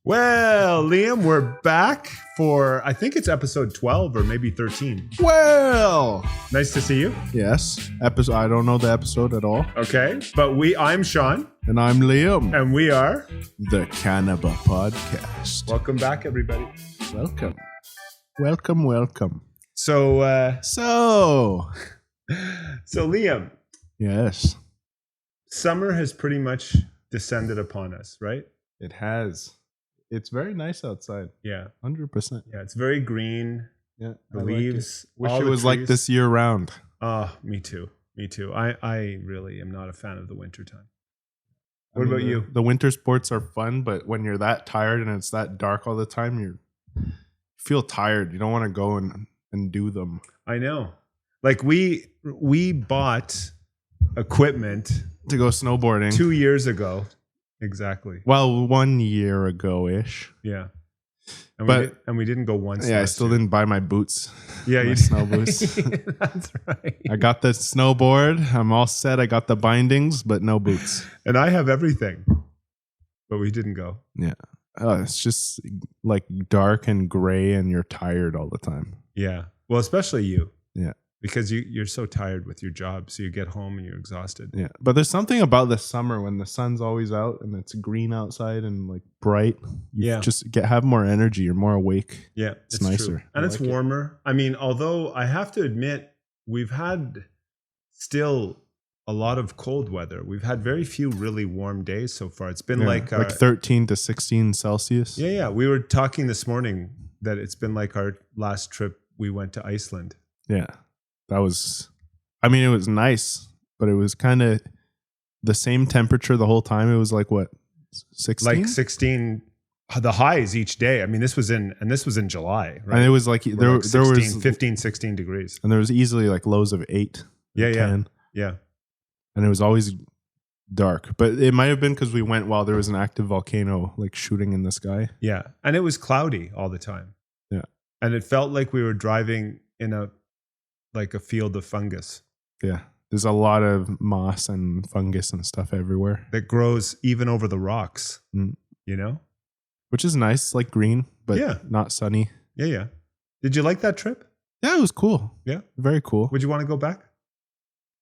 Well, Liam, we're back for, I think it's episode 12 or maybe 13. Well, Nice to see you. yes. Episode. I don't know the episode at all. Okay. But I'm Sean, And I'm Liam. and we are. The Cannabis Podcast. Welcome back, everybody. Welcome. Welcome, welcome. So, So, Liam, yes. summer has pretty much descended upon us, right? It has. It's very nice outside. Yeah. 100%. Yeah. It's very green. Yeah. The I like leaves. it. Wish all it the was like trees. this year round. Oh, me too. Me too. I really am not a fan of the winter time. I What mean, about you? The winter sports are fun, but when you're that tired and it's that dark all the time, you feel tired. You don't want to go and do them. I know. Like we bought equipment To go snowboarding. 2 years ago. Exactly. Well, 1 year ago-ish. Yeah. And But- we didn't go once. Yeah, I last still year. didn't buy my boots. Yeah, my you snow boots. That's right. I got the snowboard. I'm all set. I got the bindings, but no boots. And I have everything. But we didn't go. It's just like dark and gray, and you're tired all the time. Yeah. Well, especially you. Yeah. Because you're so tired with your job. So you get home and you're exhausted. Yeah, but there's something about the summer when the sun's always out and it's green outside and like bright. You Yeah. just have more energy. You're more awake. Yeah, It's nicer. true. And I it's like it. warmer. I mean, although I have to admit, we've had still a lot of cold weather. We've had very few really warm days so far. It's been Yeah, like 13 to 16 Celsius. yeah. We were talking this morning that it's been like our last trip. We went to Iceland. Yeah. That was, I mean, it was nice, but it was kind of the same temperature the whole time. It was like what, 16? Like 16, the highs each day. I mean, this was in July, right? And it was like We're there like 16, was 15, 16 degrees. and there was easily like lows of 8. Yeah, yeah. 10, Yeah. and it was always dark. But it might have been because we went while there was an active volcano like shooting in the sky. Yeah. And it was cloudy all the time. Yeah. And it felt like we were driving in a field of fungus Yeah. There's a lot of moss and fungus and stuff everywhere, that grows even over the rocks, Mm. you know? which is nice, like green, but Yeah. not sunny. Yeah, yeah. Did you like that trip? Yeah, it was cool. Yeah. Very cool. Would you want to go back?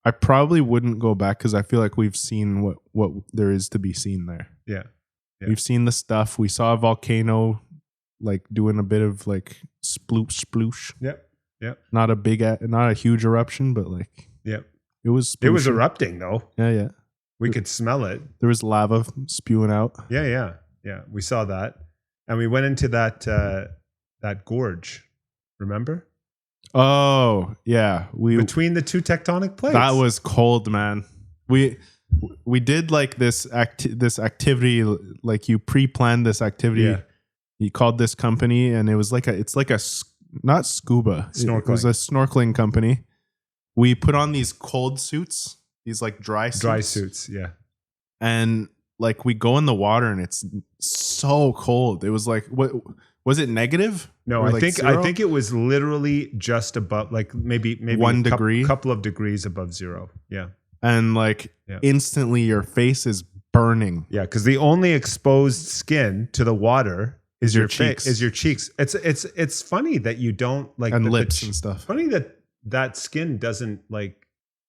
I probably wouldn't go back because I feel like we've seen what there is to be seen there. Yeah. Yeah. We've seen the stuff. We saw a volcano like doing a bit of like sploosh. Yep. Yep. Not a huge eruption, but like Yep. it was. It was splooshy. erupting though. Yeah. We could smell it. There was lava spewing out. Yeah, yeah. Yeah. We saw that. And we went into that gorge. Remember? Oh yeah, Between the two tectonic plates. that was cold, man. We did like this activity, like you pre-planned this activity. Yeah. You called this company, and it was like not scuba. Snorkeling. It was a snorkeling company. We put on these cold suits, these like dry suits. Yeah. And like we go in the water, and it's so cold. It was like, what was it, negative? No, Or I like think zero? it was literally just above, like maybe 1 degree? couple of degrees above zero. Yeah. And like Yeah. instantly your face is burning. Yeah, because the only exposed skin to the water is Your your cheeks. Is your cheeks. It's funny that you don't like And the lips and stuff. Funny that skin doesn't like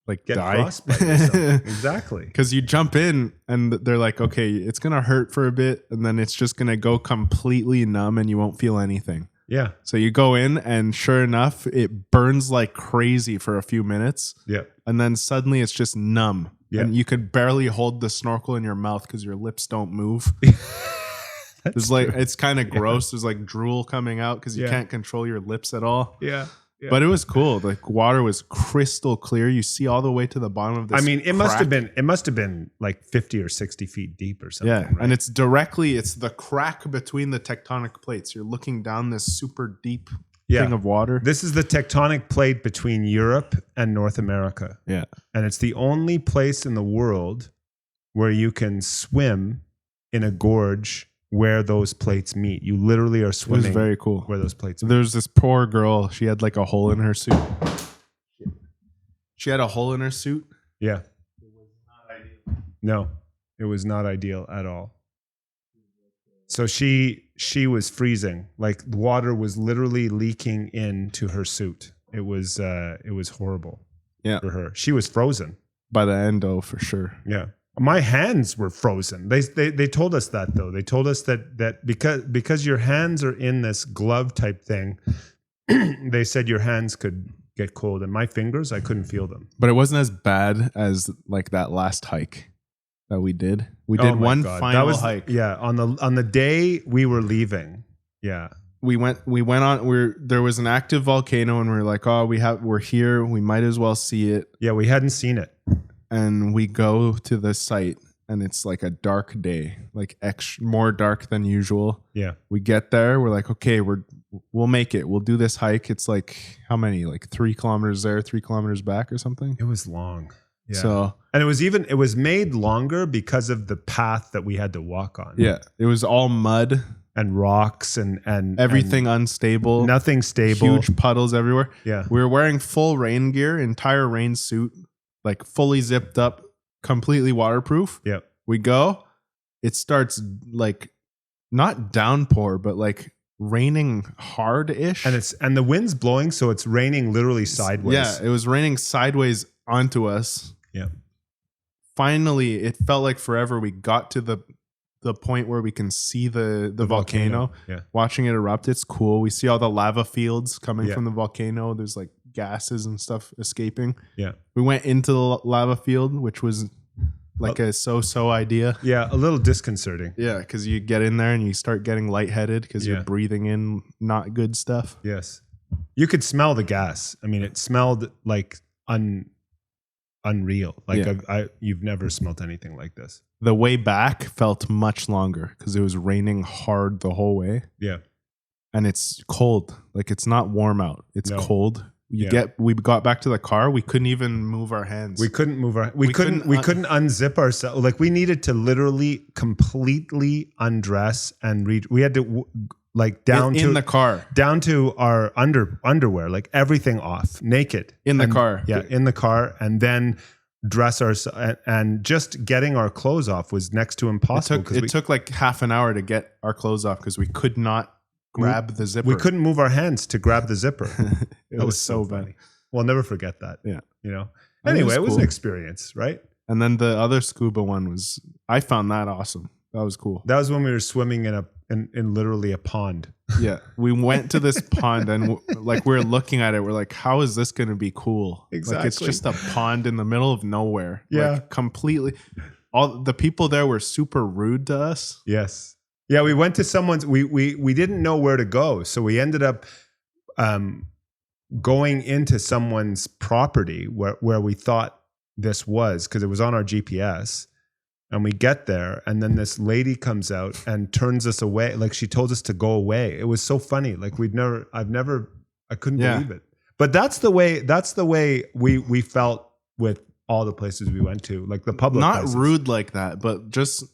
Like get die. frostbite or something. Exactly. Because you jump in and they're like, okay, it's going to hurt for a bit, and then it's just going to go completely numb and you won't feel anything. Yeah. So you go in, and sure enough, it burns like crazy for a few minutes, Yeah. and then suddenly it's just numb. Yeah. And you could barely hold the snorkel in your mouth because your lips don't move. That's It's like, true. it's kind of gross. There's like drool coming out because you Yeah. can't control your lips at all. Yeah. Yeah. But it was cool. The water was crystal clear. You see all the way to the bottom of this. I mean, it must have crack. been like 50 or 60 feet deep or something. Yeah, right? and it's the crack between the tectonic plates. You're looking down this super deep thing of water. This is the tectonic plate between Europe and North America. Yeah. And it's the only place in the world where you can swim in a gorge where those plates meet. You literally are It was swimming very cool. where those plates meet. There's this poor girl. She had like a hole in her suit. She had a hole in her suit. Yeah. No, it was not ideal at all. So she was freezing. Like the water was literally leaking into her suit. It was horrible. Yeah. For her. She was frozen. By the end, though, for sure. Yeah. My hands were frozen. They told us that though. They told us that because your hands are in this glove type thing, they said your hands could get cold, and my fingers, I couldn't feel them. But it wasn't as bad as like that last hike that we did. We Oh did my one God. final hike. Yeah, on the day we were leaving. Yeah. We went on. There was an active volcano, and we were like, oh, we're here. We might as well see it. Yeah, we hadn't seen it. And we go to the site, and it's like a dark day, like more dark than usual. Yeah. We get there. We're like, okay, we'll make it. We'll do this hike. It's like how many? Like 3 kilometers there, 3 kilometers back, or something. It was long. Yeah. So, and it was made longer because of the path that we had to walk on. yeah, it was all mud and rocks and everything unstable, nothing stable, huge puddles everywhere. Yeah. We were wearing full rain gear, entire rain suit, like fully zipped up, completely waterproof. Yeah. We go, it starts like not downpour, but like raining hard-ish. And the wind's blowing, so it's raining literally sideways. Yeah, it was raining sideways onto us. Yeah. Finally, it felt like forever. We got to the point where we can see the volcano. Yeah. Watching it erupt, it's cool. We see all the lava fields coming Yeah. from the volcano. There's like gases and stuff escaping. Yeah. We went into the lava field, which was like a so-so idea. Yeah, a little disconcerting. Yeah, because you get in there and you start getting lightheaded because Yeah. you're breathing in not good stuff. Yes. You could smell the gas. I mean, it smelled like unreal. Like Yeah. you've never smelt anything like this. The way back felt much longer because it was raining hard the whole way. Yeah. And it's cold. Like it's not warm out. It's No. cold. Yeah. We got back to the car. We couldn't even move our hands. We couldn't move we couldn't unzip ourselves. Like we needed to literally completely undress and we had to like down in the car, down to our underwear, like everything off, naked in the car. Yeah, in the car, and then dress ourselves. And just getting our clothes off was next to impossible. It took like half an hour to get our clothes off because we could not grab the zipper. We couldn't move our hands to grab the zipper. It was so bad. funny. We'll never forget that. Yeah. You know. And Anyway, it was cool. an experience, right? And then the other scuba one was, I found that awesome. That was cool. That was when we were swimming in literally a pond. Yeah. We went to this pond and like we're looking at it. We're like, how is this going to be cool? Exactly. Like it's just a pond in the middle of nowhere. Yeah. Like completely. All the people there were super rude to us. Yes. Yeah, we went to someone's. We didn't know where to go, so we ended up going into someone's property where we thought this was, because it was on our GPS. And we get there, and then this lady comes out and turns us away. Like she told us to go away. It was so funny. Like I couldn't believe it. But that's the way we felt with all the places we went to, like the public. Not places. rude like that, but just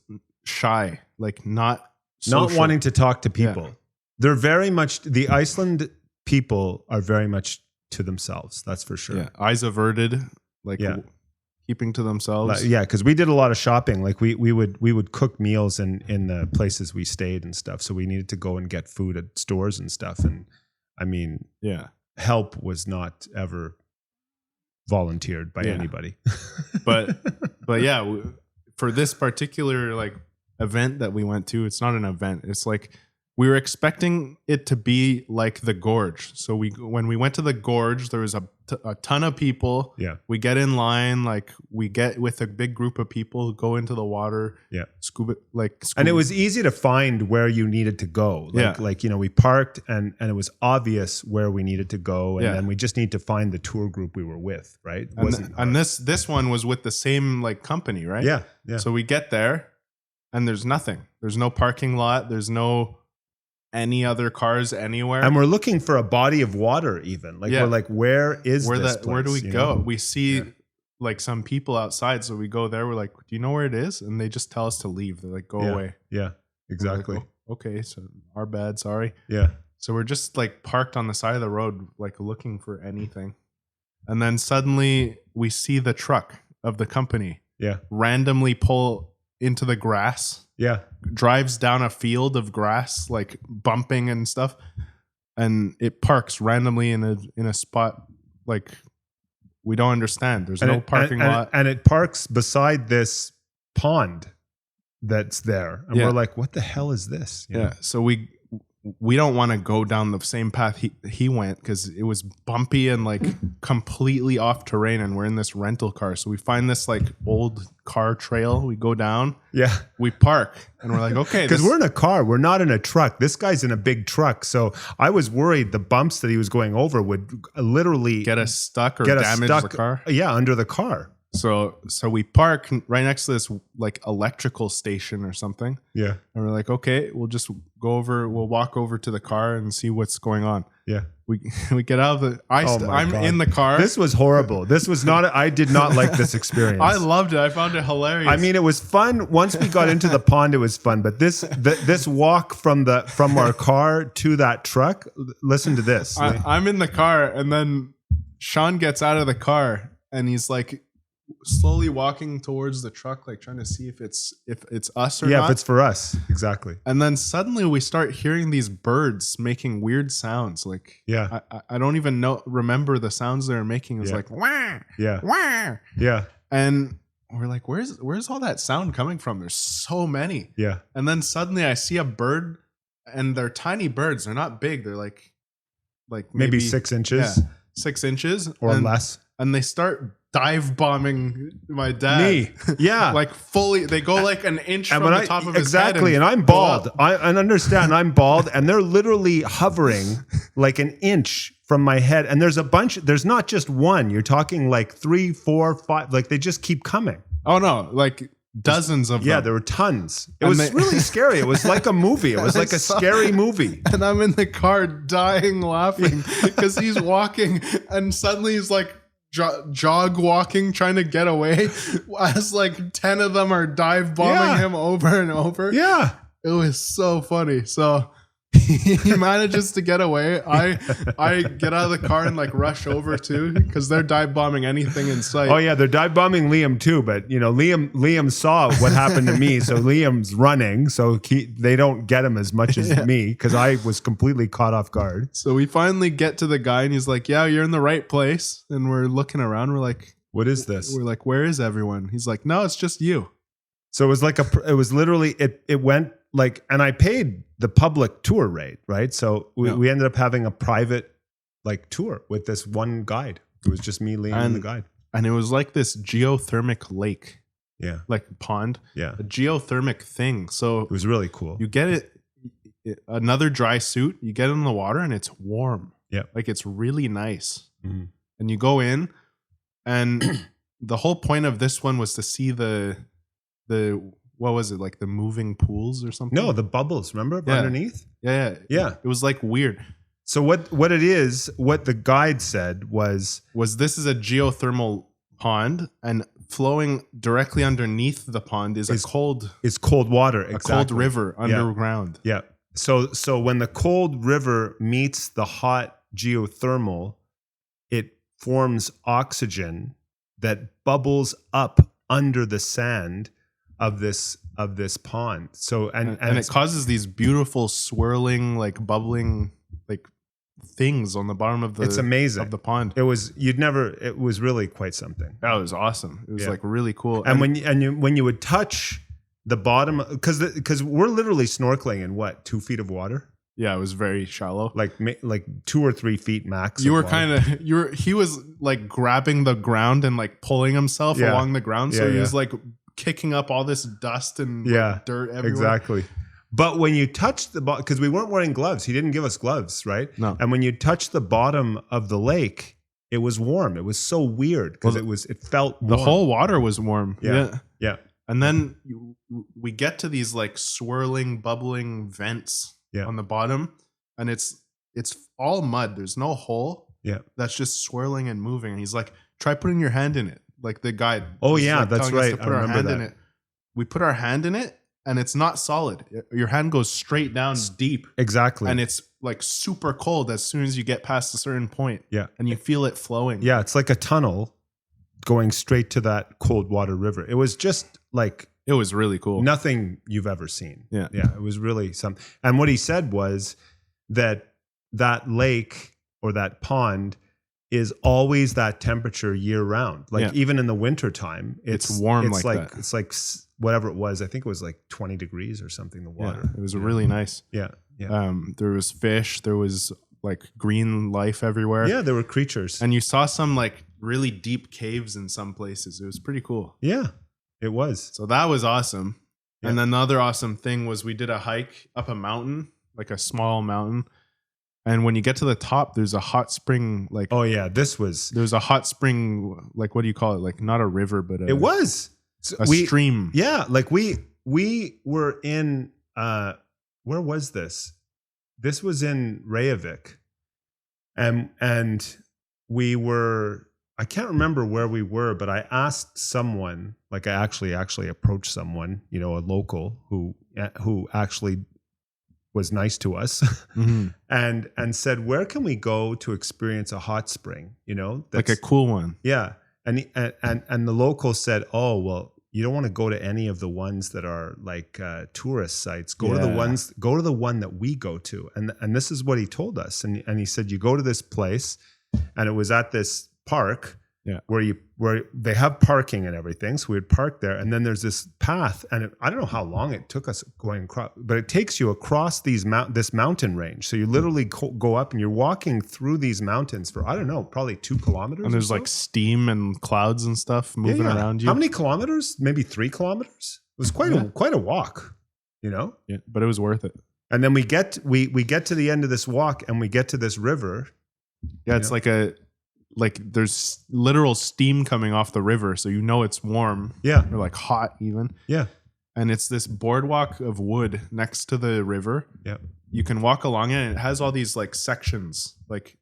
shy, like not social. Wanting to talk to people. Yeah. They're very much, the Iceland people are very much to themselves. That's for sure. Yeah, eyes averted, like keeping to themselves. Yeah, because we did a lot of shopping. Like we would cook meals in the places we stayed and stuff. So we needed to go and get food at stores and stuff. And I mean, help was not ever volunteered by anybody. but yeah, for this particular like event that we went to, it's not an event. It's like we were expecting it to be like the gorge. So when we went to the gorge, there was a ton of people. Yeah. We get in line, like we get with a big group of people, go into the water. Yeah. Scuba. And it was easy to find where you needed to go. Like, you know, we parked and it was obvious where we needed to go. And then we just need to find the tour group we were with, right? And this one was with the same like company, right? Yeah. Yeah. So we get there and there's nothing. There's no parking lot. There's no any other cars anywhere. And we're looking for a body of water even. Like we're like, where is this place? Where do we go? Know? We see like some people outside. So we go there. We're like, do you know where it is? And they just tell us to leave. They're like, go away. Yeah, exactly. Like, oh, okay. So our bad. Sorry. Yeah. So we're just like parked on the side of the road, like looking for anything. And then suddenly we see the truck of the company randomly pull into the grass Yeah. drives down a field of grass, like bumping and stuff, and it parks randomly in a spot like we don't understand. There's no parking lot, and it parks beside this pond that's there, and we're like, what the hell is this? You know? So we don't want to go down the same path he went, because it was bumpy and like completely off terrain, and we're in this rental car. So we find this like old car trail. We go down. Yeah. We park and we're like, okay. Because we're in a car. We're not in a truck. This guy's in a big truck. So I was worried the bumps that he was going over would literally get us stuck or damage the car. Yeah, under the car. So we park right next to this like electrical station or something. Yeah. And we're like, okay, we'll just we'll walk over to the car and see what's going on. Yeah. We get out of the I'm in the car. This was horrible. This was not I did not like this experience. I loved it. I found it hilarious. I mean, it was fun. Once we got into the pond, it was fun. But this walk from our car to that truck, listen to this. I'm in the car, and then Sean gets out of the car and he's like slowly walking towards the truck, like trying to see if it's us or not. Yeah, if it's for us. Exactly. And then suddenly we start hearing these birds making weird sounds. Like, I don't even remember the sounds they're making. It was like, wah, wah. Yeah. And we're like, where's all that sound coming from? There's so many. Yeah. And then suddenly I see a bird, and they're tiny birds. They're not big. They're like maybe 6 inches. Yeah, 6 inches or less. And they start dive bombing my dad. Me. Yeah. Like fully, they go like an inch from the top of his head. Exactly. And I'm bald. I understand I'm bald, and they're literally hovering like an inch from my head. And there's not just one. You're talking like 3, 4, 5, like they just keep coming. Oh no, like dozens of them. Yeah, there were tons. It was really scary. It was like a movie. It was like a scary movie. And I'm in the car dying laughing because he's walking, and suddenly he's like jog walking, trying to get away, as like 10 of them are dive bombing him over and over. Yeah. It was so funny. So he manages to get away. I get out of the car and like rush over too, because they're dive bombing anything in sight. Oh yeah, they're dive bombing Liam too. But you know, Liam saw what happened to me, so Liam's running. So they don't get him as much as me, because I was completely caught off guard. So we finally get to the guy, and he's like, "Yeah, you're in the right place." And we're looking around. We're like, "What is this?" We're like, "Where is everyone?" He's like, "No, it's just you." So it was like it was literally it went like, and I paid the public tour rate, right? So we ended up having a private like tour with this one guide. It was just me, Liam, and the guide. And it was like this geothermic lake. Yeah. Like pond. Yeah. A geothermic thing. So it was really cool. You get another dry suit, you get in the water, and it's warm. Yeah. Like it's really nice. Mm-hmm. And you go in, and the whole point of this one was to see the what was it, like the moving pools or something? No, the bubbles, remember? Underneath? Yeah. It was like weird. So what the guide said was this is a geothermal pond, and flowing directly underneath the pond is cold water. A cold river underground. Yeah. So when the cold river meets the hot geothermal, it forms oxygen that bubbles up under the sand of this pond. So and it causes these beautiful swirling, like bubbling, like things on the bottom of it's amazing of the pond. It was it was really quite something. That was awesome. It was like really cool. And when you would touch the bottom, because we're literally snorkeling in what, 2 feet of water. Yeah, it was very shallow. Like 2 or 3 feet max. He was like grabbing the ground and like pulling himself along the ground. So he was like kicking up all this dust and dirt everywhere. Exactly. But when you touch the bottom, because we weren't wearing gloves, he didn't give us gloves, right? No. And when you touch the bottom of the lake, it was warm. It was so weird because it felt warm. The whole water was warm. Yeah. And then we get to these like swirling, bubbling vents on the bottom, and it's all mud. There's no hole. Yeah. That's just swirling and moving. And he's like, try putting your hand in it. Like the guide. Oh yeah, like that's right. To put our hand in it. We put our hand in it, and it's not solid. Your hand goes straight down deep. Exactly. And it's like super cold as soon as you get past a certain point. Yeah. And you feel it flowing. Yeah, it's like a tunnel going straight to that cold water river. It was just like It was really cool. Nothing you've ever seen. Yeah. Yeah. It was really something. And what he said was that lake or that pond is always that temperature year round. Like even in the winter time, it's warm like that. It's like whatever it was. I think it was like 20 degrees or something, the water. Yeah, it was really nice. Yeah. Yeah. There was fish. There was like green life everywhere. Yeah. There were creatures. And you saw some like really deep caves in some places. It was pretty cool. Yeah, it was. So that was awesome. Yeah. And then the other awesome thing was we did a hike up a mountain, like a small mountain. And when you get to the top, there's a hot spring. Like, oh yeah, there's a hot spring. Like, what do you call it? Like, not a river, but it was a stream. Yeah, like we were in. Where was this? This was in Reykjavik, and we were. I can't remember where we were, but I asked someone. Like, I actually approached someone, a local who actually was nice to us and said, where can we go to experience a hot spring? That's, like a cool one. Yeah. And the local said, oh, well, you don't want to go to any of the ones that are like tourist sites. Go to the one that we go to. And this is what he told us. And he said, you go to this place, and it was at this park where they have parking and everything. So we would park there, and then there's this path, and I don't know how long it took us going across, but it takes you across this mountain range. So you literally go up, and you're walking through these mountains for, I don't know, probably 2 kilometers. And there's like steam and clouds and stuff moving around you. How many kilometers? Maybe 3 kilometers. It was quite a walk, Yeah, but it was worth it. And then we get to the end of this walk, and we get to this river. Yeah, it's like there's literal steam coming off the river, so it's warm. Yeah. Or like hot even. Yeah. And it's this boardwalk of wood next to the river. Yeah. You can walk along it, and it has all these like sections, like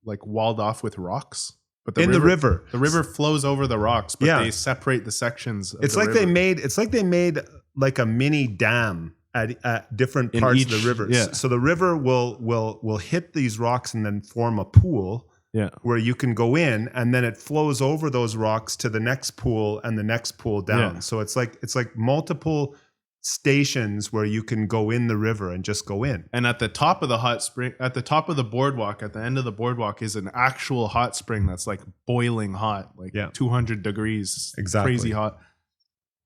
walled off with rocks. But the river flows over the rocks, but they separate the sections. It's like they made like a mini dam at different parts of the river. Yeah. So the river will hit these rocks and then form a pool. Yeah. Where you can go in, and then it flows over those rocks to the next pool and the next pool down. Yeah. So it's like multiple stations where you can go in the river and just go in. And at the top of the hot spring, at the top of the boardwalk, at the end of the boardwalk is an actual hot spring that's like boiling hot, like 200 degrees. Exactly. Crazy hot.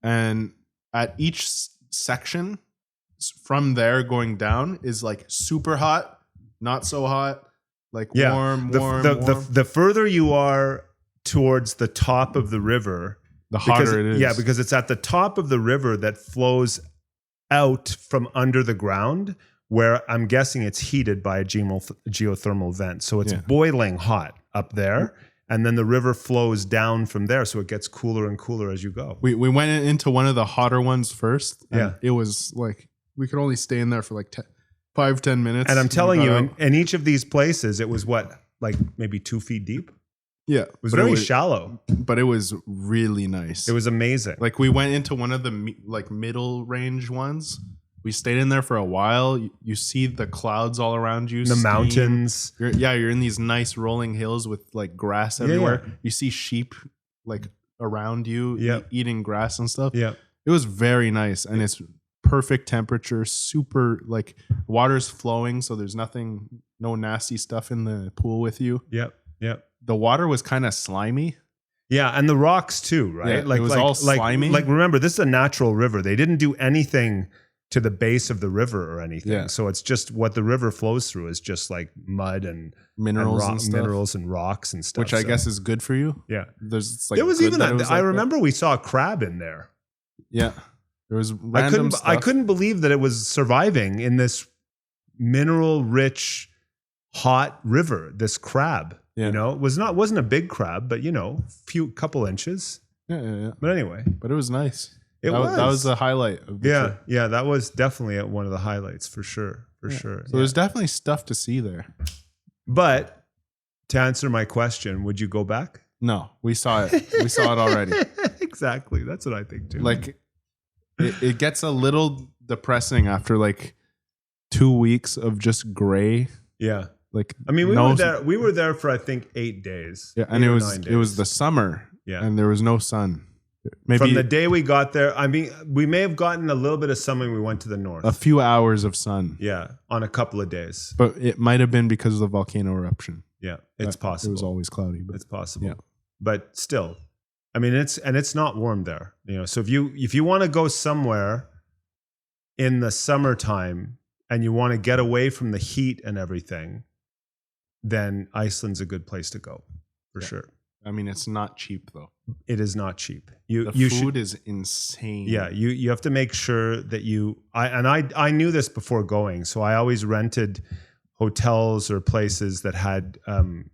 And at each section from there going down is like super hot, not so hot. Like warm. The further you are towards the top of the river, the hotter it is. Yeah, because it's at the top of the river that flows out from under the ground, where I'm guessing it's heated by a geothermal vent. So it's boiling hot up there, and then the river flows down from there. So it gets cooler and cooler as you go. We went into one of the hotter ones first. Yeah. It was like, we could only stay in there for like 5-10 minutes. And I'm telling you, in each of these places, it was like maybe 2 feet deep. Yeah. It was very shallow. But it was really nice. It was amazing. Like, we went into one of the middle range ones. We stayed in there for a while. You see the clouds all around you. The mountains. You're in these nice rolling hills with like grass everywhere. Yeah. You see sheep like around you eating grass and stuff. Yeah. It was very nice. And it's perfect temperature, super, like, water's flowing, so there's no nasty stuff in the pool with you. Yep. The water was kind of slimy. Yeah, and the rocks too, right? Yeah, it was all slimy. Like, remember, this is a natural river. They didn't do anything to the base of the river or anything. Yeah. So it's just what the river flows through is just like mud and minerals and rocks and stuff. Which I guess is good for you. Yeah. There was even I remember we saw a crab in there. Yeah. There was random stuff. I couldn't believe that it was surviving in this mineral-rich, hot river. This crab, it wasn't a big crab, but couple inches. Yeah. But anyway, but it was nice. That was the highlight of the trip. Yeah, that was definitely one of the highlights for sure. So there's definitely stuff to see there. But to answer my question, would you go back? No, we saw it. We saw it already. Exactly. That's what I think too. Like, it gets a little depressing after like 2 weeks of just gray. Yeah. Like, I mean, we were there for I think 8 days. Yeah, and it was the summer. Yeah. And there was no sun. Maybe From the day we got there, I mean, we may have gotten a little bit of sun when we went to the north. a few hours of sun. Yeah, on a couple of days. But it might have been because of the volcano eruption. Yeah, it's possible. It was always cloudy. But It's possible. Yeah. But still, I mean, it's not warm there. So if you want to go somewhere in the summertime and you want to get away from the heat and everything, then Iceland's a good place to go for sure. I mean, it's not cheap though. It is not cheap. The food is insane. Yeah, you have to make sure that I knew this before going, so I always rented hotels or places that had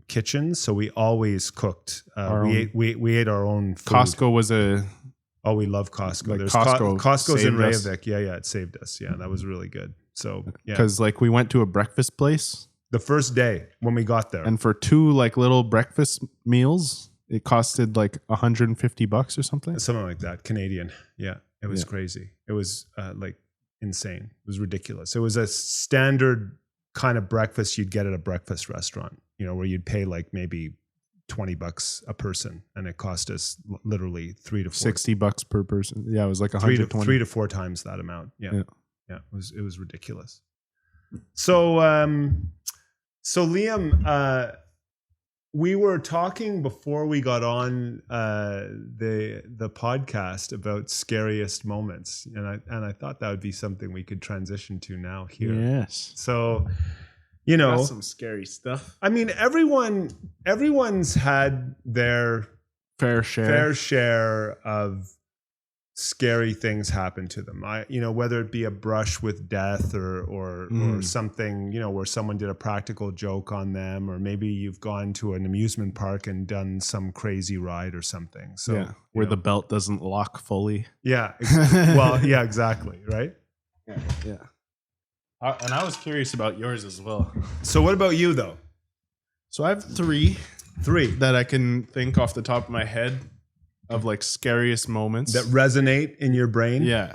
kitchens. So we always cooked. We ate our own food. Costco was we love Costco. Like There's Costco Costco's in saved us. Reykjavik. Yeah, it saved us. Yeah, that was really good. So yeah, because like we went to a breakfast place. the first day when we got there, And for 2 like little breakfast meals, it costed like $150 or something. something like that, Canadian. Yeah, it was Yeah. crazy. It was like insane. It was ridiculous. It was a standard kind of breakfast you'd get at a breakfast restaurant, where you'd pay like maybe $20 a person, and it cost us literally $60 per person. Yeah, it was like three to 120. 4 times that amount. Yeah. Yeah. It was ridiculous. So Liam, we were talking before we got on the podcast about scariest moments, and I thought that would be something we could transition to now here. Yes. So, That's some scary stuff. I mean, everyone's had their Fair fair share of scary things happen to them. Whether it be a brush with death or something, where someone did a practical joke on them, or maybe you've gone to an amusement park and done some crazy ride or something. So where the belt doesn't lock fully. yeah, well, yeah, exactly, right? Yeah. And I was curious about yours as well. So what about you though? So I have 3 Three that I can think off the top of my head of like scariest moments. that resonate in your brain. Yeah.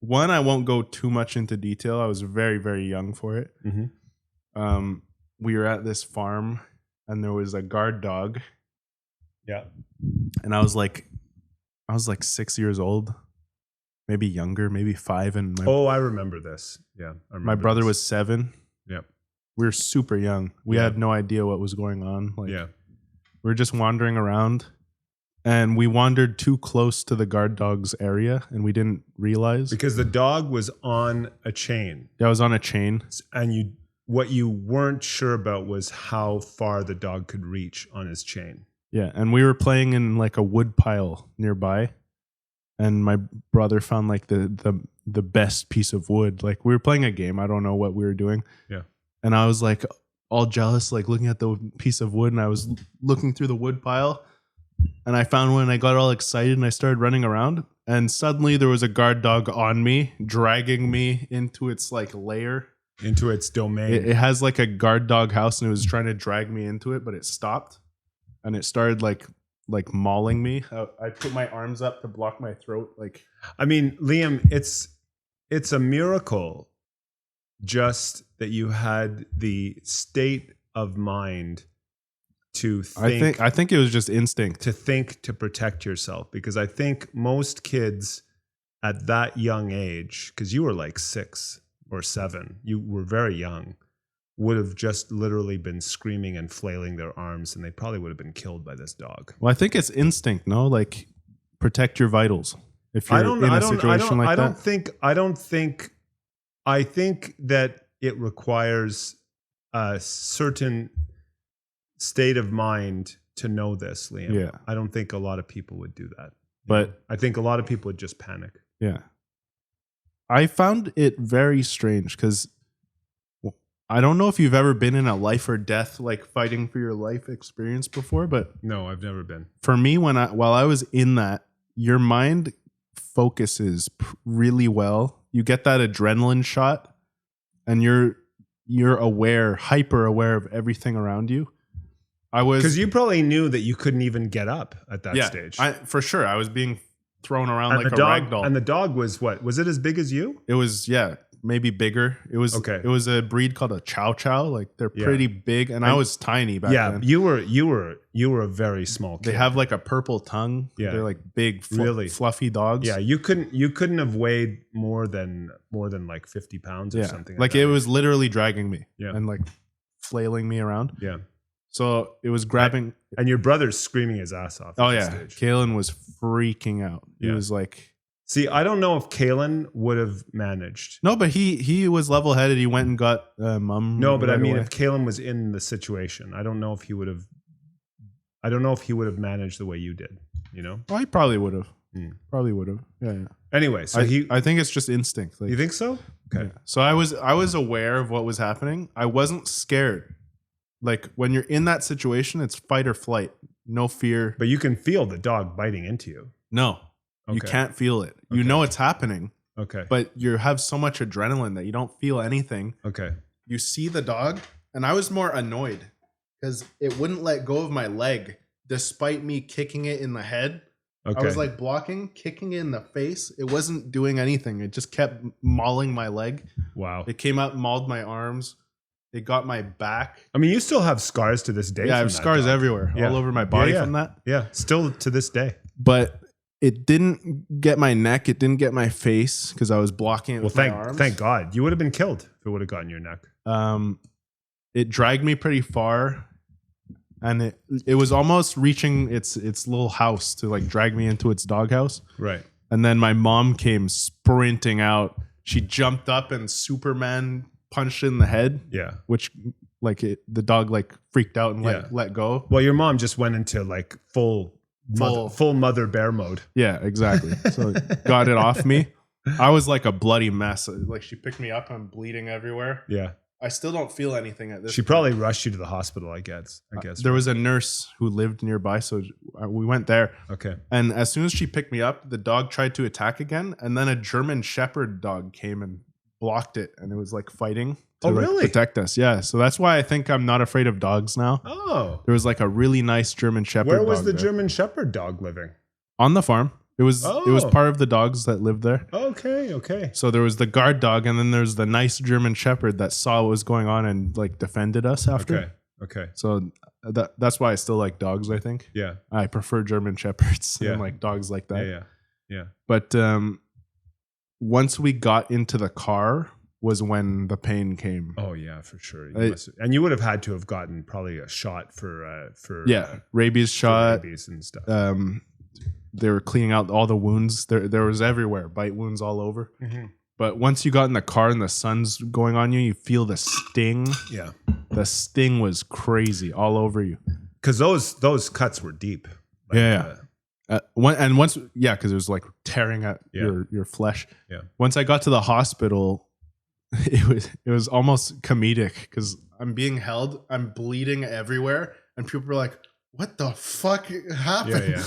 One, I won't go too much into detail. I was very, very young for it. Mm-hmm. We were at this farm and there was a guard dog. Yeah. And I was like 6 years old, maybe younger, maybe 5. And I remember this. Yeah. my brother was 7. Yep. We were super young. We had no idea what was going on. We were just wandering around. And we wandered too close to the guard dog's area, and we didn't realize. Because the dog was on a chain. Yeah, I was on a chain. And what you weren't sure about was how far the dog could reach on his chain. Yeah, and we were playing in like a wood pile nearby. And my brother found like the best piece of wood. Like we were playing a game. I don't know what we were doing. Yeah. And I was like all jealous, like looking at the piece of wood, and I was looking through the wood pile. And I found one and I got all excited and I started running around. And suddenly there was a guard dog on me, dragging me into its like lair. Into its domain. It has like a guard dog house and it was trying to drag me into it, but it stopped. And it started like mauling me. I put my arms up to block my throat. I mean, Liam, it's a miracle just that you had the state of mind to think. I think it was just instinct. To protect yourself, because I think most kids at that young age, because you were like 6 or 7, you were very young, would have just literally been screaming and flailing their arms, and they probably would have been killed by this dog. Well, I think it's instinct, no? Like protect your vitals. If you're in a situation like that. I think that it requires a certain state of mind to know this, Liam. Yeah. I don't think a lot of people would do that. But I think a lot of people would just panic. Yeah. I found it very strange because I don't know if you've ever been in a life or death, like fighting for your life experience before, but No, I've never been. for me, while I was in that, your mind focuses really well. You get that adrenaline shot and you're hyper aware of everything around you. Because you probably knew that you couldn't even get up at that stage. For sure. I was being thrown around and like a dog, rag doll. And the dog was what? Was it as big as you? It was, maybe bigger. It was Okay. It was a breed called a Chow Chow. Like they're Yeah. pretty big, and I was tiny back then. you were a very small kid. They have like a purple tongue. Yeah. They're like big, Really? fluffy dogs. Yeah, you couldn't have weighed more than like 50 pounds or something. Like that. it was literally dragging me. Yeah. And like flailing me around. Yeah. So it was grabbing. And your brother's screaming his ass off. Oh at yeah, this stage. Kalen was freaking out. He Yeah. was like, See, I don't know if Kalen would have managed. no, but he was level headed. He went and got mom. No, but I right mean, away. if Kalen was in the situation, I don't know if he would have. I don't know if he would have managed the way you did. You know. Well, he probably would have. Hmm. Probably would have. Yeah, yeah. Anyway, so I think it's just instinct. Like, You think so? Okay. yeah. So I was aware of what was happening. I wasn't scared. Like when you're in that situation, it's fight or flight. No fear. But you can feel the dog biting into you. No, you Okay. can't feel it. You Okay. know it's happening, Okay. but you have so much adrenaline that you don't feel anything. Okay. You see the dog, and I was more annoyed because it wouldn't let go of my leg despite me kicking it in the head. Okay. I was like blocking, kicking it in the face. It wasn't doing anything. It just kept mauling my leg. Wow. It came up, mauled my arms. It got my back. I mean, you still have scars to this day. Yeah, I from have that scars dog. everywhere, Yeah. all over my body Yeah. from that. Yeah, still to this day. But it didn't get my neck. It didn't get my face because I was blocking it Well, with my arms. thank God. You would have been killed if it would have gotten your neck. It dragged me pretty far, and it was almost reaching its little house to like drag me into its doghouse. Right. And then my mom came sprinting out. She jumped up and Superman punched it in the head, Yeah. which like the dog like freaked out and Yeah. let go. Well, your mom just went into like full mother bear mode. Yeah, exactly. So got it off me. I was like a bloody mess. Like she picked me up. I'm bleeding everywhere. Yeah. I still don't feel anything at this. She point. probably rushed you to the hospital, I guess. There was a nurse who lived nearby, so we went there. Okay. And as soon as she picked me up, the dog tried to attack again, and then a German Shepherd dog came and blocked it, and it was like fighting to really? protect us. Yeah, so that's why I think I'm not afraid of dogs now. Oh. There was like a really nice German Shepherd. Where was dog the there. German Shepherd dog living? On the farm? It was Oh. part of the dogs that lived there. Okay. Okay. So there was the guard dog, and then there's the nice German Shepherd that saw what was going on and like defended us after. Okay. Okay. So that's why I still like dogs. I think Yeah. I prefer German Shepherds Yeah. and like dogs like that. Yeah. Yeah. But once we got into the car was when the pain came. Oh yeah, for sure. And you would have had to have gotten probably a shot for Rabies shot. rabies and stuff. They were cleaning out all the wounds. There was everywhere, bite wounds all over. Mm-hmm. But once you got in the car and the sun's going on you, you feel the sting. Yeah. The sting was crazy all over you. Because those cuts were deep. Like, Once, because it was like tearing at Yeah. your flesh. Yeah. Once I got to the hospital, it was almost comedic because I'm being held, I'm bleeding everywhere, and people were like, "What the fuck happened?" Yeah.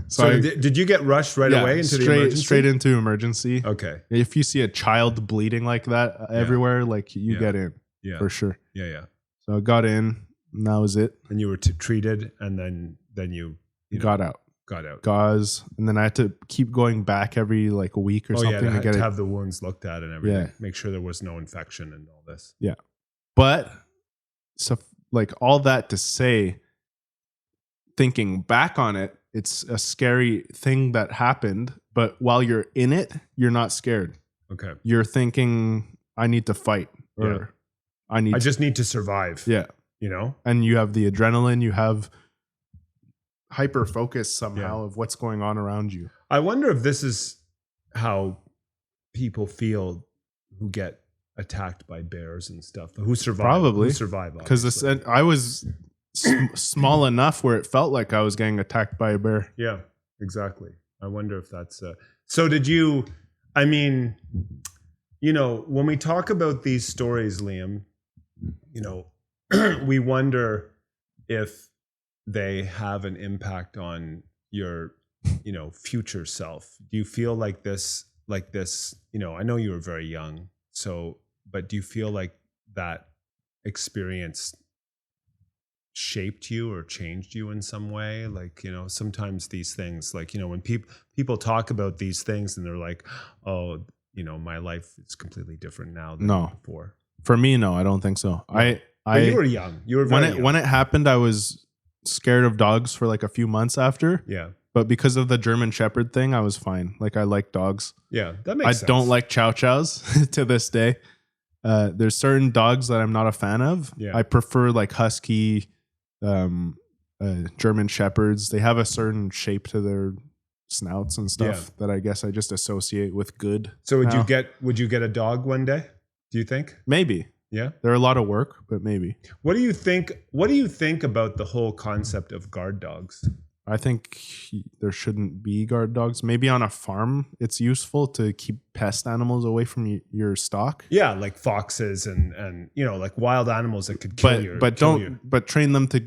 So did you get rushed right away into the emergency? Straight into emergency. Okay. If you see a child bleeding like that everywhere, like you get in Yeah. for sure. Yeah. So I got in, and that was it. And you were treated, and then you Got out. got out. Gauze, and then I had to keep going back every like a week or something to get to it. have the wounds looked at and everything. Yeah. Make sure there was no infection and all this. But so like all that to say, thinking back on it, it's a scary thing that happened. But while you're in it, you're not scared. Okay. You're thinking, I need to fight, or I just need to survive. Yeah. You know? And you have the adrenaline, you have hyper focus somehow of what's going on around you. I wonder if this is how people feel who get attacked by bears and stuff. Who survive? Probably. Who survive? Because I was small enough where it felt like I was getting attacked by a bear. Yeah, exactly. I wonder if that's so did you, I mean, you know, when we talk about these stories, Liam, you know, we wonder if they have an impact on your, you know, future self. Do you feel like this, you know, I know you were very young, but do you feel like that experience shaped you or changed you in some way? Like, you know, sometimes these things, like, you know, when people talk about these things and they're like, oh, my life is completely different now than No. before. For me, no, I don't think so. But you were young. You were very young. When it happened, I was scared of dogs for like a few months after. Yeah. But because of the German Shepherd thing, I was fine. Like I like dogs. Yeah, that makes sense. I don't like chow chows to this day. There's certain dogs that I'm not a fan of. Yeah. I prefer like husky, German Shepherds. They have a certain shape to their snouts and stuff that I guess I just associate with good. So would now. you get a dog one day? Do you think? Maybe. Yeah. They're a lot of work, but maybe. What do you think about the whole concept of guard dogs? I think there shouldn't be guard dogs. Maybe on a farm, it's useful to keep pest animals away from your stock. Yeah, like foxes and like wild animals that could kill you. But train them to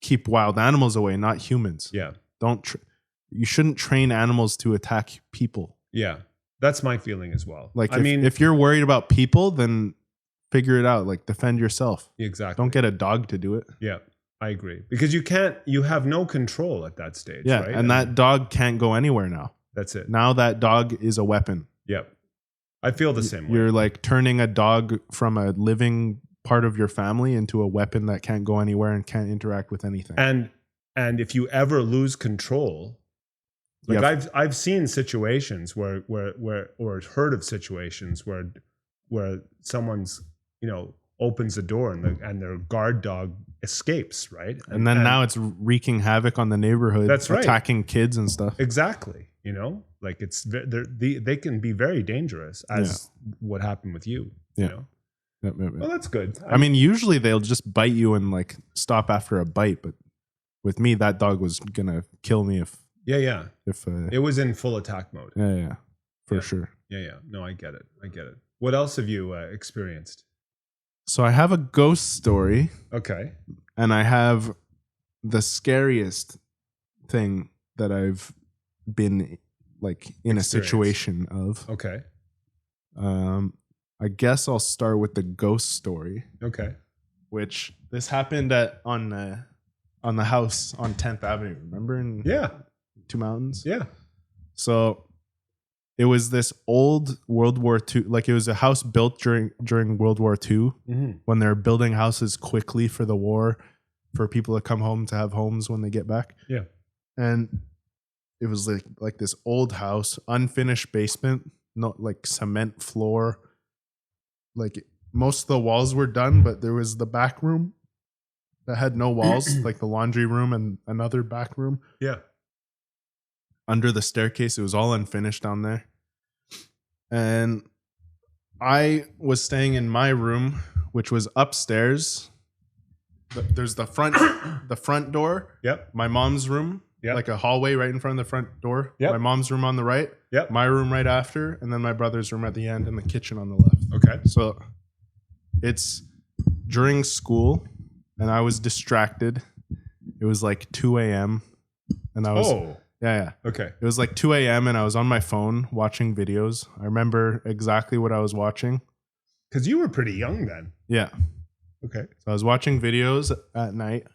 keep wild animals away, not humans. Yeah. You shouldn't train animals to attack people. Yeah. That's my feeling as well. Like if you're worried about people, then figure it out. Like defend yourself. Exactly. Don't get a dog to do it. Yeah. I agree. Because you have no control at that stage. Yeah. Right? And that dog can't go anywhere now. That's it. Now that dog is a weapon. Yep. I feel the same way. You're like turning a dog from a living part of your family into a weapon that can't go anywhere and can't interact with anything. And if you ever lose control, like I've seen situations where or heard of situations where someone's, opens the door and their guard dog escapes, right? And now it's wreaking havoc on the neighborhood. That's right. Attacking kids and stuff. Exactly. Like they can be very dangerous, as what happened with you. Yeah. Yep. Well, that's good. I mean, usually they'll just bite you and like stop after a bite, but with me, that dog was gonna kill me if it was in full attack mode. For sure. Yeah. No, I get it. What else have you experienced? So I have a ghost story. Okay. And I have the scariest thing that I've been like in a situation of. Okay. I guess I'll start with the ghost story. Okay. Which this happened on the house on 10th Avenue. Remember in Two Mountains? Yeah. So it was this old World War II, like it was a house built during World War II when they're building houses quickly for the war, for people to come home to have homes when they get back. Yeah. And it was like this old house, unfinished basement, not like cement floor. Like most of the walls were done, but there was the back room that had no walls, like the laundry room and another back room. Yeah. Under the staircase, it was all unfinished down there. And I was staying in my room, which was upstairs. There's the front door. Yep. My mom's room. Yep. Like a hallway right in front of the front door. Yep. My mom's room on the right. Yep. My room right after, and then my brother's room at the end, and the kitchen on the left. Okay. So it's during school, and I was distracted. It was like 2 a.m. and I was yeah. Okay. It was like 2 a.m. and I was on my phone watching videos. I remember exactly what I was watching. Because you were pretty young then. Yeah. Okay. So I was watching videos at night,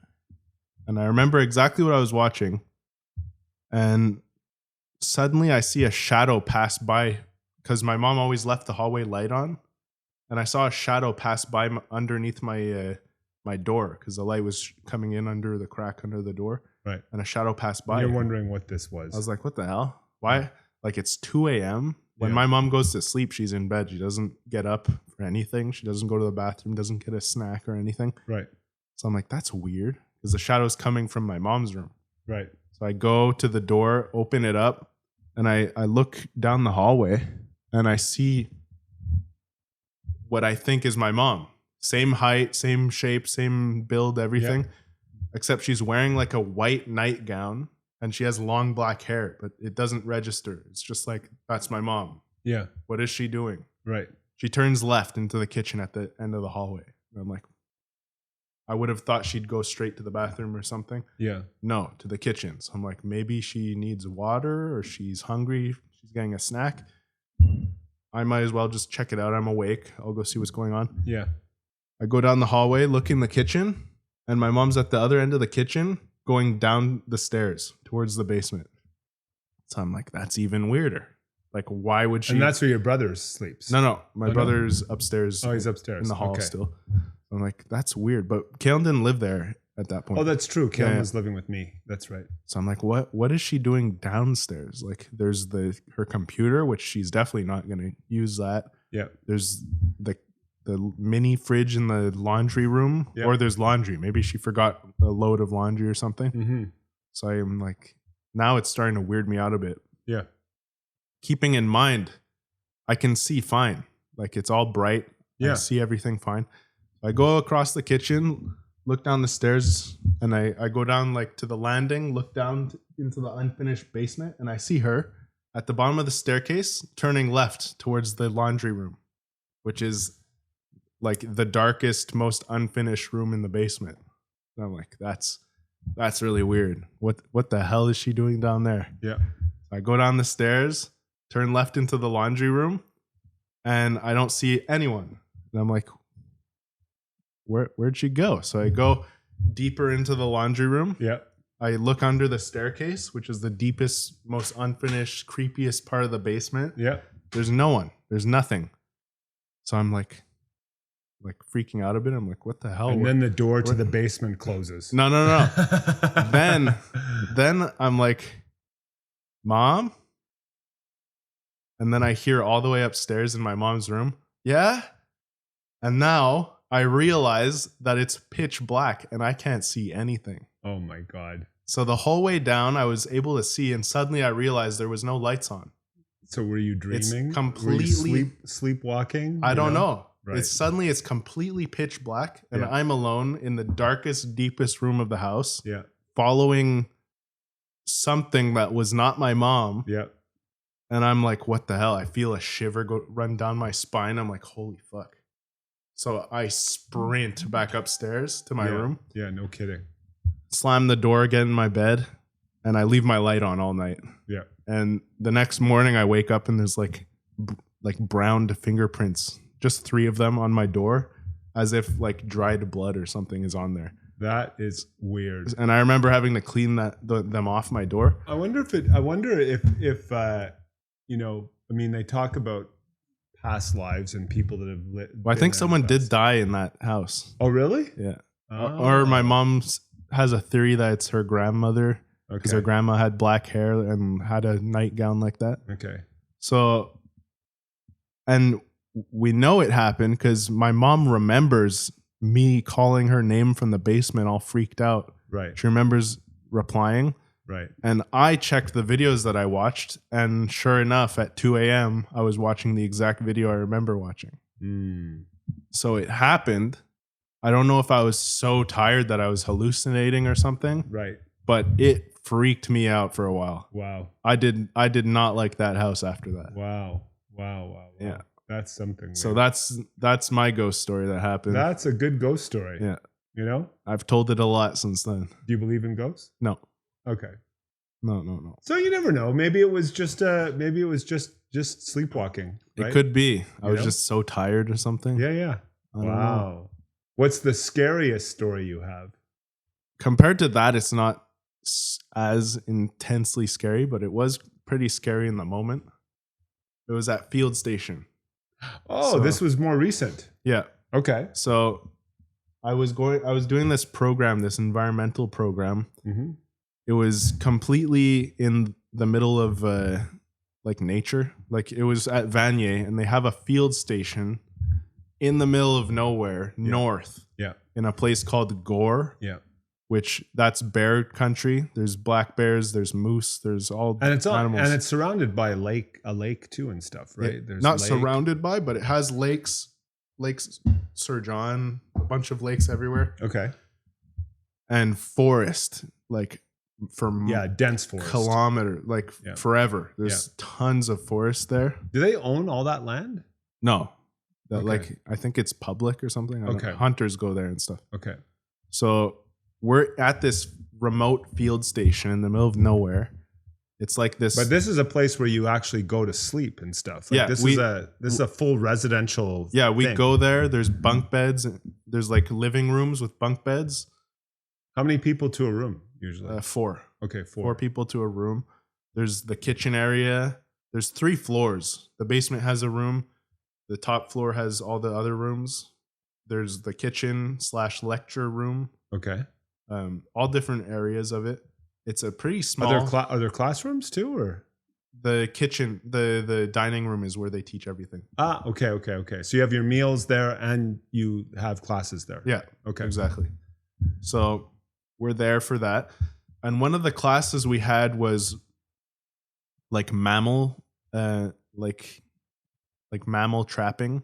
and I remember exactly what I was watching. And suddenly I see a shadow pass by, because my mom always left the hallway light on. And I saw a shadow pass by underneath my door, because the light was coming in under the crack under the door. Right. And a shadow passed by. You're wondering what this was. I was like, what the hell? Why? Like, it's 2 a.m. When my mom goes to sleep, she's in bed. She doesn't get up for anything. She doesn't go to the bathroom, doesn't get a snack or anything. Right. So I'm like, that's weird, because the shadow's coming from my mom's room. Right. So I go to the door, open it up, and I look down the hallway, and I see what I think is my mom. Same height, same shape, same build, everything. Yeah. Except she's wearing like a white nightgown, and she has long black hair, but it doesn't register. It's just like, that's my mom. Yeah. What is she doing? Right. She turns left into the kitchen at the end of the hallway. And I'm like, I would have thought she'd go straight to the bathroom or something. Yeah. No, to the kitchen. So I'm like, maybe she needs water, or she's hungry. She's getting a snack. I might as well just check it out. I'm awake. I'll go see what's going on. Yeah. I go down the hallway, look in the kitchen, and my mom's at the other end of the kitchen going down the stairs towards the basement. So I'm like, that's even weirder. Like, why would she? And that's where your brother sleeps. No. My Oh, no? brother's upstairs. Oh, he's upstairs in the hall Okay. still. I'm like, that's weird. But Kaylin didn't live there at that point. Oh, that's true. Kaylin Yeah. was living with me. That's right. So I'm like, what is she doing downstairs? Like, there's her computer, which she's definitely not going to use that. Yeah. There's the mini fridge in the laundry room, Yeah. or there's laundry. Maybe she forgot a load of laundry or something. Mm-hmm. So I'm like, now it's starting to weird me out a bit. Yeah. Keeping in mind, I can see fine. Like, it's all bright. Yeah. I see everything fine. I go across the kitchen, look down the stairs, and I go down like to the landing, look down into the unfinished basement, and I see her at the bottom of the staircase turning left towards the laundry room, which is like the darkest, most unfinished room in the basement. And I'm like, that's really weird. What the hell is she doing down there? Yeah. I go down the stairs, turn left into the laundry room, and I don't see anyone. And I'm like, where'd she go? So I go deeper into the laundry room. Yeah. I look under the staircase, which is the deepest, most unfinished, creepiest part of the basement. Yeah. There's no one. There's nothing. So I'm like freaking out a bit. I'm like, what the hell? And then the door to the basement closes. No. Then I'm like, Mom? And then I hear all the way upstairs in my mom's room, yeah? And now I realize that it's pitch black and I can't see anything. Oh my God. So the whole way down, I was able to see, and suddenly I realized there was no lights on. So were you dreaming? It's completely were you sleepwalking? I don't know. Right. It's completely pitch black, and Yeah. I'm alone in the darkest, deepest room of the house, Yeah. following something that was not my mom. Yeah. And I'm like, what the hell? I feel a shiver run down my spine. I'm like, holy fuck. So I sprint back upstairs to my room, Yeah, no kidding. slam the door again in my bed, and I leave my light on all night. Yeah. And the next morning I wake up and there's like browned fingerprints, just 3 of them on my door, as if like dried blood or something is on there. That is weird. And I remember having to clean them off my door. I wonder if you know, I mean, they talk about past lives and people that have Well, I think someone did die in that house. Oh, really? Yeah. Oh. Or my mom has a theory that it's her grandmother, because her grandma had black hair and had a nightgown like that. Okay. So, and we know it happened because my mom remembers me calling her name from the basement all freaked out. Right. She remembers replying. Right. And I checked the videos that I watched, and sure enough, at 2 a.m., I was watching the exact video I remember watching. Mm. So it happened. I don't know if I was so tired that I was hallucinating or something, Right. but it freaked me out for a while. Wow. I did not like that house after that. Wow. Wow. Wow. Yeah. That's something. So weird. that's my ghost story that happened. That's a good ghost story. Yeah. You know? I've told it a lot since then. Do you believe in ghosts? No. Okay. No. So you never know. Maybe it was just sleepwalking. Right? It could be. I was know? just so tired or something. Yeah, yeah. I don't know. Wow. What's the scariest story you have? Compared to that, it's not as intensely scary, but it was pretty scary in the moment. It was at Field Station. Oh, So- this was more recent. Yeah. Okay. So I was doing this program, this environmental program. Mm-hmm. It was completely in the middle of like nature. Like, it was at Vanier, and they have a field station in the middle of nowhere, north. Yeah. In a place called Gore. Yeah. Which that's bear country. There's black bears, there's moose, there's all And it's all, animals. and it's surrounded by a lake too and stuff, right? It- There's not lake. surrounded by, but it has lakes Sir John, a bunch of lakes everywhere, Okay. and forest, like for dense forest. kilometer, like Yeah. forever. There's tons of forest there. Do they own all that land? No, that Okay. like I think it's public or something. I don't Okay. know. Hunters go there and stuff. Okay. So we're at this remote field station in the middle of nowhere. It's like this. But this is a place where you actually go to sleep and stuff. Like Yeah, this we- is a full residential. Yeah, we thing. go there. There's bunk beds. There's like living rooms with bunk beds. How many people to a room usually? 4. Okay, 4. 4 people to a room. There's the kitchen area. there's 3 floors. The basement has a room. The top floor has all the other rooms. There's the kitchen / lecture room. Okay. All different areas of it. It's a pretty small. Are there classrooms too, or the kitchen, the dining room is where they teach everything. Okay. So you have your meals there and you have classes there. Yeah. Okay. Exactly. So we're there for that. And one of the classes we had was like mammal, like mammal trapping.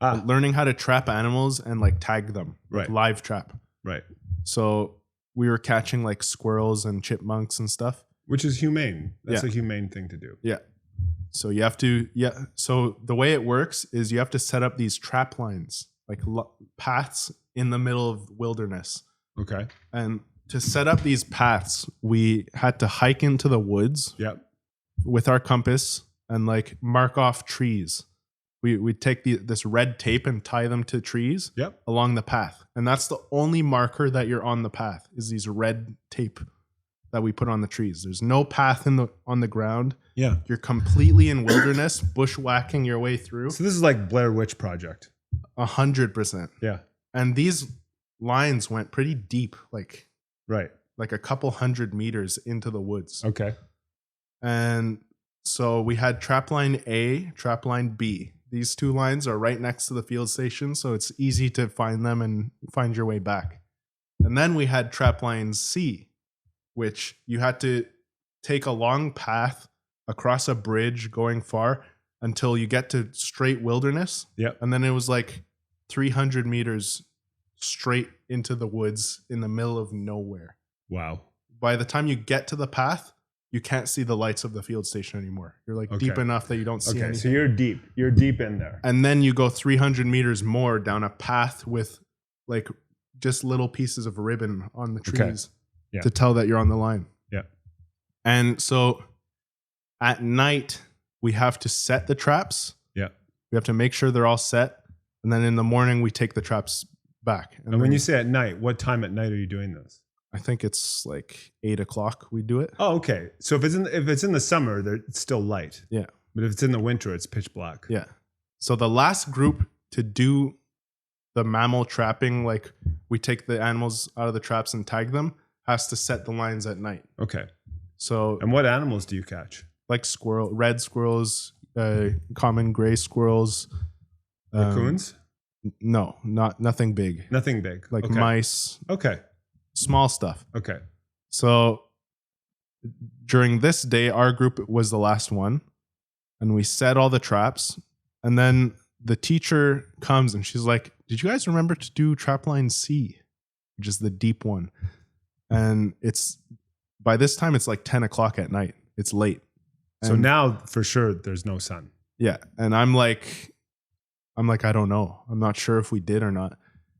Learning how to trap animals and like tag them. Like live trap. Right. So we were catching like squirrels and chipmunks and stuff. Which is humane. That's a humane thing to do. Yeah. So you have to, so the way it works is you have to set up these trap lines, like paths in the middle of wilderness. Okay. And to set up these paths, we had to hike into the woods with our compass and like mark off trees. We'd take this red tape and tie them to trees along the path. And that's the only marker that you're on the path is these red tape that we put on the trees. There's no path on the ground. Yeah. You're completely in wilderness, bushwhacking your way through. So this is like Blair Witch Project. 100%. Yeah. And these lines went pretty deep, like a couple 100 meters into the woods. Okay. And so we had trap line A, trap line B. These 2 lines are right next to the field station, so it's easy to find them and find your way back. And then we had trap line C, which you had to take a long path across a bridge going far until you get to straight wilderness. Yep. And then it was like 300 meters straight into the woods in the middle of nowhere. Wow. By the time you get to the path, you can't see the lights of the field station anymore. You're like deep enough that you don't see anything. So you're deep in there. And then you go 300 meters more down a path with like just little pieces of ribbon on the trees to tell that you're on the line. Yeah. And so at night, we have to set the traps. Yeah. We have to make sure they're all set. And then in the morning, we take the traps back. And when you say at night, what time at night are you doing this? I think it's like 8 o'clock we do it. Oh, okay. So if it's in the summer, it's still light. Yeah. But if it's in the winter, it's pitch black. Yeah. So the last group to do the mammal trapping, like we take the animals out of the traps and tag them, has to set the lines at night. Okay. So and what animals do you catch? Like red squirrels, common gray squirrels. Raccoons? No, nothing big. Nothing big. Like mice. Okay. Small stuff. Okay. So during this day, our group was the last one, and we set all the traps. And then the teacher comes and she's like, "Did you guys remember to do trap line C, which is the deep one?" And by this time it's like 10 o'clock at night. It's late. So now for sure there's no sun. Yeah, and I'm like, I don't know. I'm not sure if we did or not.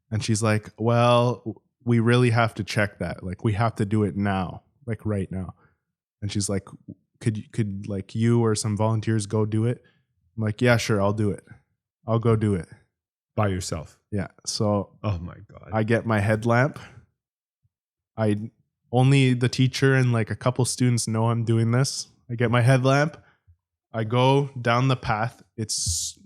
And she's like, "Well, we really have to check that. Like, we have to do it now, like right now." And she's like, could like you or some volunteers go do it? I'm like, "Yeah, sure. I'll do it. I'll go do it." By yourself? Yeah. So, oh my God. I get my headlamp. Only the teacher and like a couple students know I'm doing this. I get my headlamp. I go down the path. It's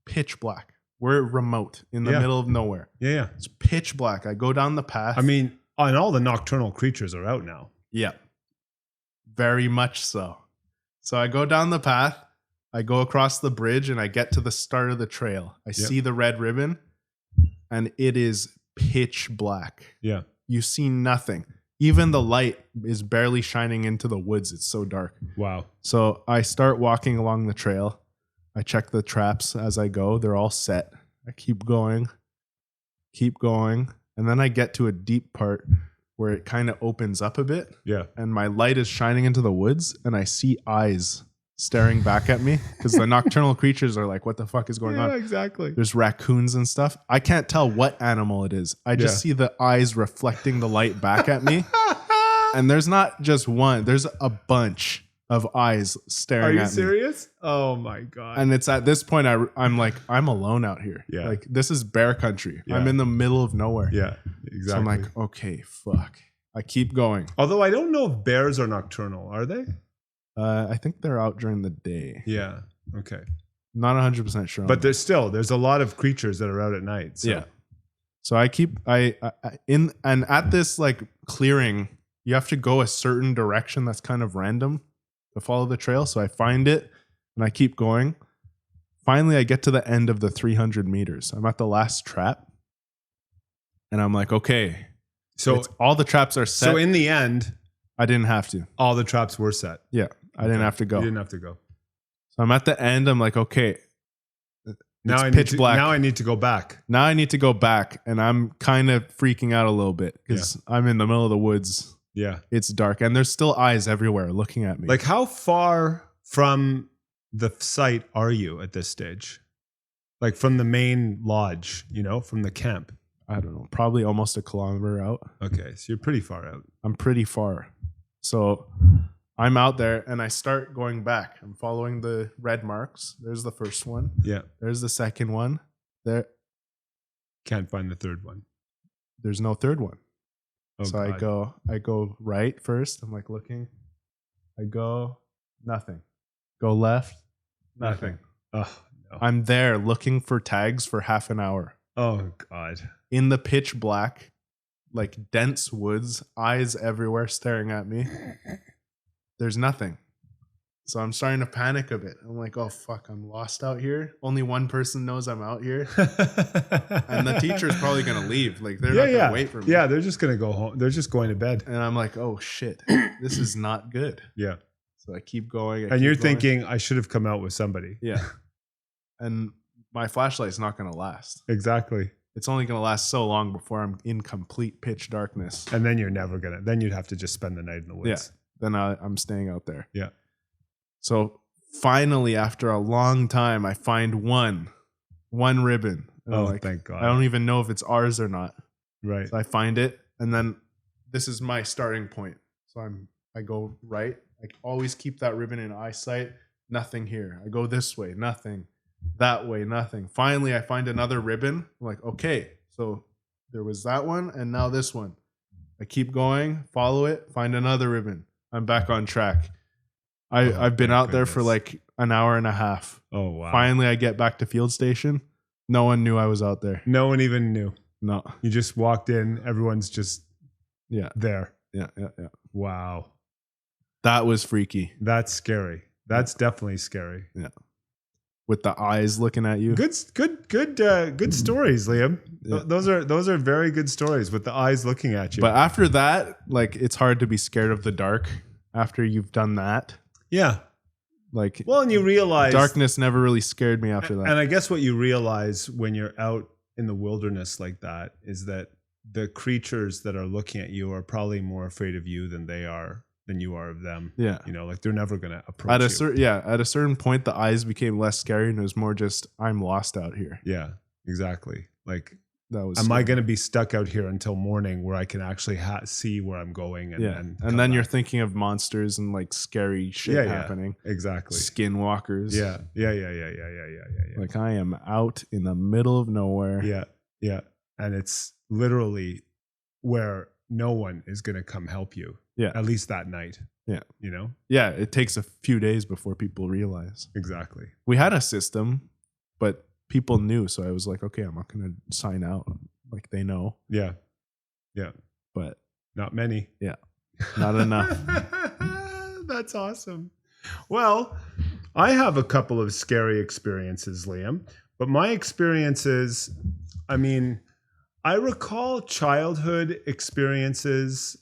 pitch black. We're remote in the middle of nowhere. Yeah. It's pitch black. I go down the path. I mean, and all the nocturnal creatures are out now. Yeah. Very much so. So I go down the path. I go across the bridge and I get to the start of the trail. I see the red ribbon and it is pitch black. Yeah. You see nothing. Even the light is barely shining into the woods. It's so dark. Wow. So I start walking along the trail. I check the traps as I go. They're all set. I keep going. And then I get to a deep part where it kind of opens up a bit. Yeah. And my light is shining into the woods and I see eyes staring back at me because the nocturnal creatures are like, "What the fuck is going on?" Yeah, exactly. There's raccoons and stuff. I can't tell what animal it is. I just see the eyes reflecting the light back at me. And there's not just one. There's a bunch of eyes staring at me. Are you serious? Oh my God. And it's at this point I'm like, I'm alone out here. Yeah. Like, this is bear country. Yeah. I'm in the middle of nowhere. Yeah, exactly. So I'm like, okay, fuck. I keep going. Although I don't know if bears are nocturnal, are they? I think they're out during the day. Yeah. Okay. Not 100% sure. But there's a lot of creatures that are out at night. So. Yeah. So I keep at this like clearing, you have to go a certain direction that's kind of random to follow the trail. So I find it and I keep going. Finally, I get to the end of the 300 meters. I'm at the last trap. And I'm like, okay. So all the traps are set. So in the end, I didn't have to. All the traps were set. Yeah. I didn't have to go. You didn't have to go. So I'm at the end. I'm like, okay. Now I need to go back. Now I need to go back. And I'm kind of freaking out a little bit because I'm in the middle of the woods. Yeah. It's dark. And there's still eyes everywhere looking at me. Like, how far from the site are you at this stage? Like from the main lodge, from the camp? I don't know. Probably almost a kilometer out. Okay. So you're pretty far out. I'm pretty far. So I'm out there and I start going back. I'm following the red marks. There's the first one. Yeah. There's the second one. There. Can't find the third one. There's no third one. Oh, so God. I go right first. I'm like looking. I go, nothing. Go left, nothing. Oh, no. I'm there looking for tags for half an hour. Oh, God. In the pitch black, like dense woods, eyes everywhere staring at me. There's nothing. So I'm starting to panic a bit. I'm like, oh, fuck, I'm lost out here. Only one person knows I'm out here. And the teacher's probably going to leave. Like, they're not going to wait for me. Yeah, they're just going to go home. They're just going to bed. And I'm like, oh, shit, this is not good. Yeah. So I keep going. And you're thinking, I should have come out with somebody. Yeah. And my flashlight's not going to last. Exactly. It's only going to last so long before I'm in complete pitch darkness. And then you're never going to. Then you'd have to just spend the night in the woods. Yeah. Then I'm staying out there. Yeah. So finally, after a long time, I find one ribbon. And thank God. I don't even know if it's ours or not. Right. So I find it. And then this is my starting point. So I go right. I always keep that ribbon in eyesight. Nothing here. I go this way. Nothing. That way. Nothing. Finally, I find another ribbon. I'm like, okay. So there was that one. And now this one. I keep going. Follow it. Find another ribbon. I'm back on track. I've been out there for like an hour and a half. Oh, wow. Finally, I get back to field station. No one knew I was out there. No one even knew. No. You just walked in. Everyone's just there. Yeah. Wow. That was freaky. That's scary. That's definitely scary. Yeah. With the eyes looking at you. Good stories, Liam. Yeah. Those are very good stories with the eyes looking at you. But after that, like, it's hard to be scared of the dark after you've done that. Yeah. Like, well, and you realize darkness never really scared me after that. And I guess what you realize when you're out in the wilderness like that is that the creatures that are looking at you are probably more afraid of you than you are of them. Yeah. Like they're never going to approach you. At a certain point, the eyes became less scary and it was more just, I'm lost out here. Yeah, exactly. Like, that was. Am I going to be stuck out here until morning where I can actually see where I'm going? And then you're thinking of monsters and like scary shit happening. Exactly. Skinwalkers. Yeah. Like, I am out in the middle of nowhere. Yeah. And it's literally where no one is going to come help you. Yeah. At least that night. Yeah. Yeah. It takes a few days before people realize. Exactly. We had a system, but people knew. So I was like, okay, I'm not going to sign out. Like, they know. Yeah. But not many. Yeah. Not enough. That's awesome. Well, I have a couple of scary experiences, Liam. But my experiences, I recall childhood experiences,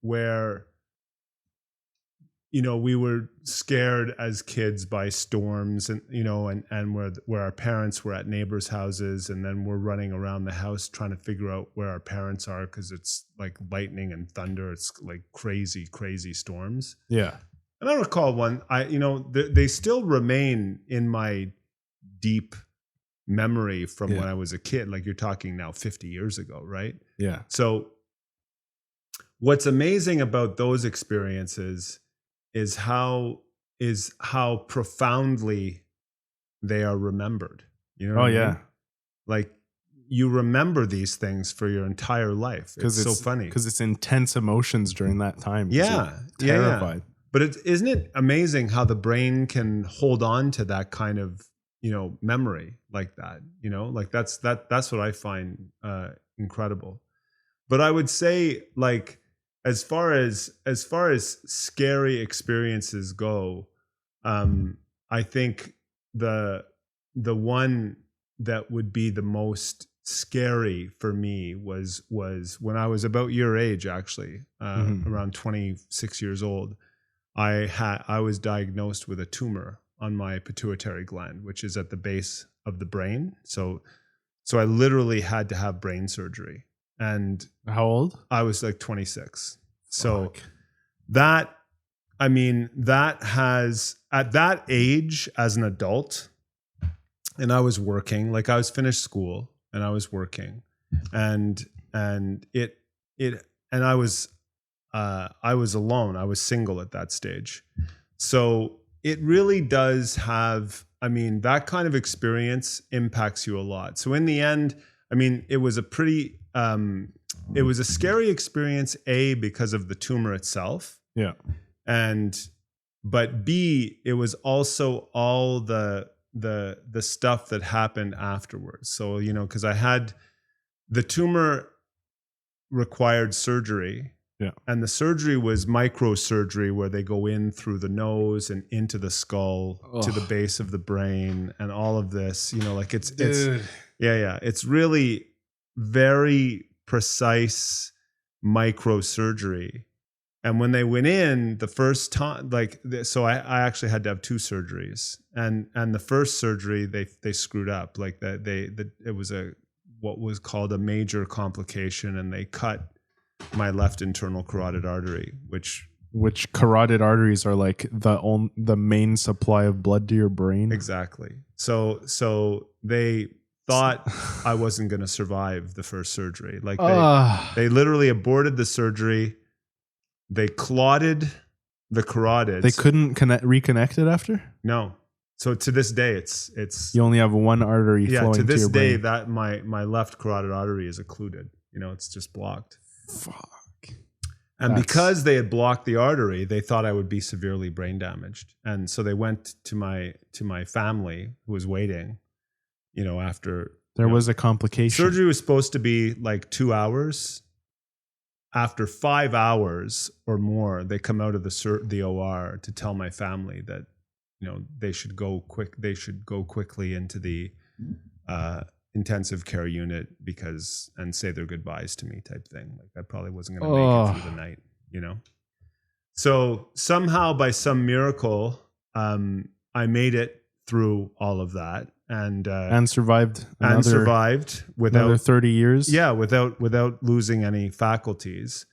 where, we were scared as kids by storms and, and where our parents were at neighbors' houses and then we're running around the house trying to figure out where our parents are because it's like lightning and thunder. It's like crazy, crazy storms. Yeah. And I recall one, they still remain in my deep memory from when I was a kid. Like, you're talking now 50 years ago, right? Yeah. So what's amazing about those experiences is how profoundly they are remembered. You know what I mean? Like, you remember these things for your entire life. It's so funny. Because it's intense emotions during that time. Yeah. Terrified. But isn't it amazing how the brain can hold on to that kind of, memory like that, like that's what I find incredible. But I would say, like, as far as scary experiences go, I think the one that would be the most scary for me was when I was about your age, actually, around 26 years old. I was diagnosed with a tumor on my pituitary gland, which is at the base of the brain. So I literally had to have brain surgery. And how old? I was like 26. So that has, at that age as an adult, and I was working, like I was finished school and I was working, and I was alone. I was single at that stage. So it really does have, that kind of experience impacts you a lot. So in the end, it was a pretty, it was a scary experience, A, because of the tumor itself. Yeah. But B, it was also all the stuff that happened afterwards. So, because I had the tumor required surgery. Yeah. And the surgery was microsurgery, where they go in through the nose and into the skull to the base of the brain and all of this, like it's it's really very precise microsurgery. And when they went in the first time, so I actually had to have 2 surgeries, and the first surgery they screwed up, like it was what was called a major complication, and they cut my left internal carotid artery, which carotid arteries are like the main supply of blood to your brain. Exactly. So they thought I wasn't going to survive the first surgery. Like they literally aborted the surgery. They clotted the carotids. They couldn't reconnect it after? No. So to this day, it's you only have one artery flowing to this your day brain. That my left carotid artery is occluded. It's just blocked. Fuck. And because they had blocked the artery, they thought I would be severely brain damaged. And so they went to my family, who was waiting, after there was a complication. Surgery was supposed to be like 2 hours. After 5 hours or more, they come out of the OR to tell my family that, they should go quickly into the intensive care unit and say their goodbyes to me, type thing. Like I probably wasn't going to make it through the night, So somehow, by some miracle, I made it through all of that and survived without another 30 years. Yeah, without losing any faculties.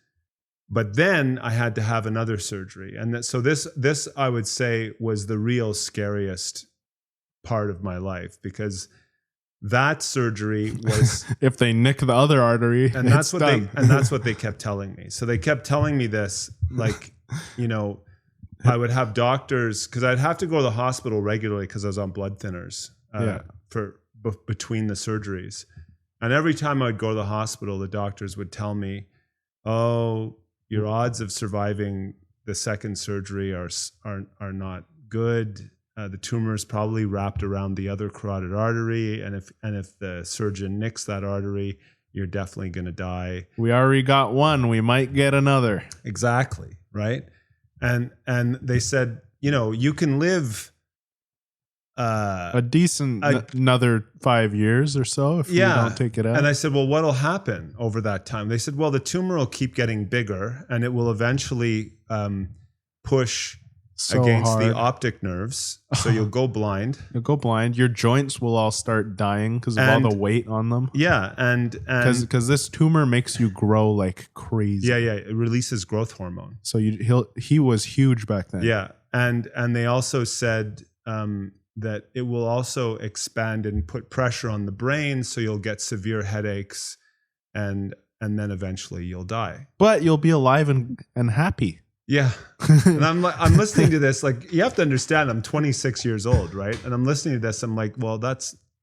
But then I had to have another surgery, and so this I would say was the real scariest part of my life, because that surgery was if they nick the other artery, and that's what they kept telling me. So they kept telling me this, like, I would have doctors, because I'd have to go to the hospital regularly because I was on blood thinners between the surgeries. And every time I would go to the hospital, the doctors would tell me, "Oh, your odds of surviving the second surgery are not good. The tumor is probably wrapped around the other carotid artery, and if the surgeon nicks that artery, you're definitely going to die. We already got one. We might get another." Exactly, right? And they said, you can live another 5 years or so if you don't take it out. And I said, well, what'll happen over that time? They said, well, the tumor will keep getting bigger, and it will eventually push against the optic nerves. So you'll go blind. You'll go blind. Your joints will all start dying because of all the weight on them. Yeah. And because this tumor makes you grow like crazy. Yeah. It releases growth hormone. So he was huge back then. Yeah. And they also said that it will also expand and put pressure on the brain. So you'll get severe headaches and then eventually you'll die. But you'll be alive and happy. Yeah. And I'm listening to this, like, you have to understand, I'm 26 years old, right? And I'm listening to this, I'm like, well,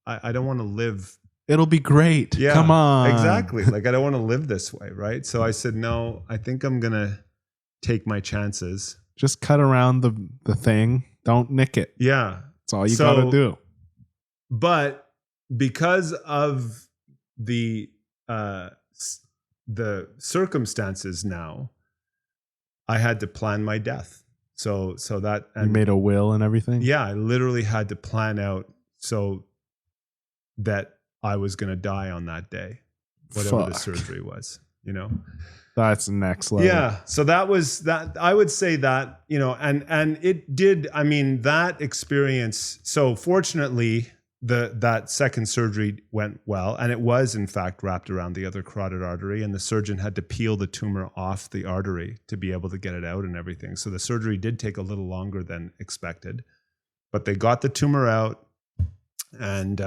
I don't want to live. It'll be great. Yeah, come on. Exactly. Like, I don't want to live this way, right? So I said, no, I think I'm going to take my chances. Just cut around the thing. Don't nick it. Yeah. That's all you gotta do. But because of the circumstances now, I had to plan my death. So that, and you made a will and everything? Yeah, I literally had to plan out so that I was going to die on that day, whatever the surgery was, you know? That's next level. Yeah. So that was that. I would say that, you know, and it did, I mean, that experience. So fortunately, that second surgery went well, and it was in fact wrapped around the other carotid artery, and the surgeon had to peel the tumor off the artery to be able to get it out and everything. So the surgery did take a little longer than expected, but they got the tumor out, and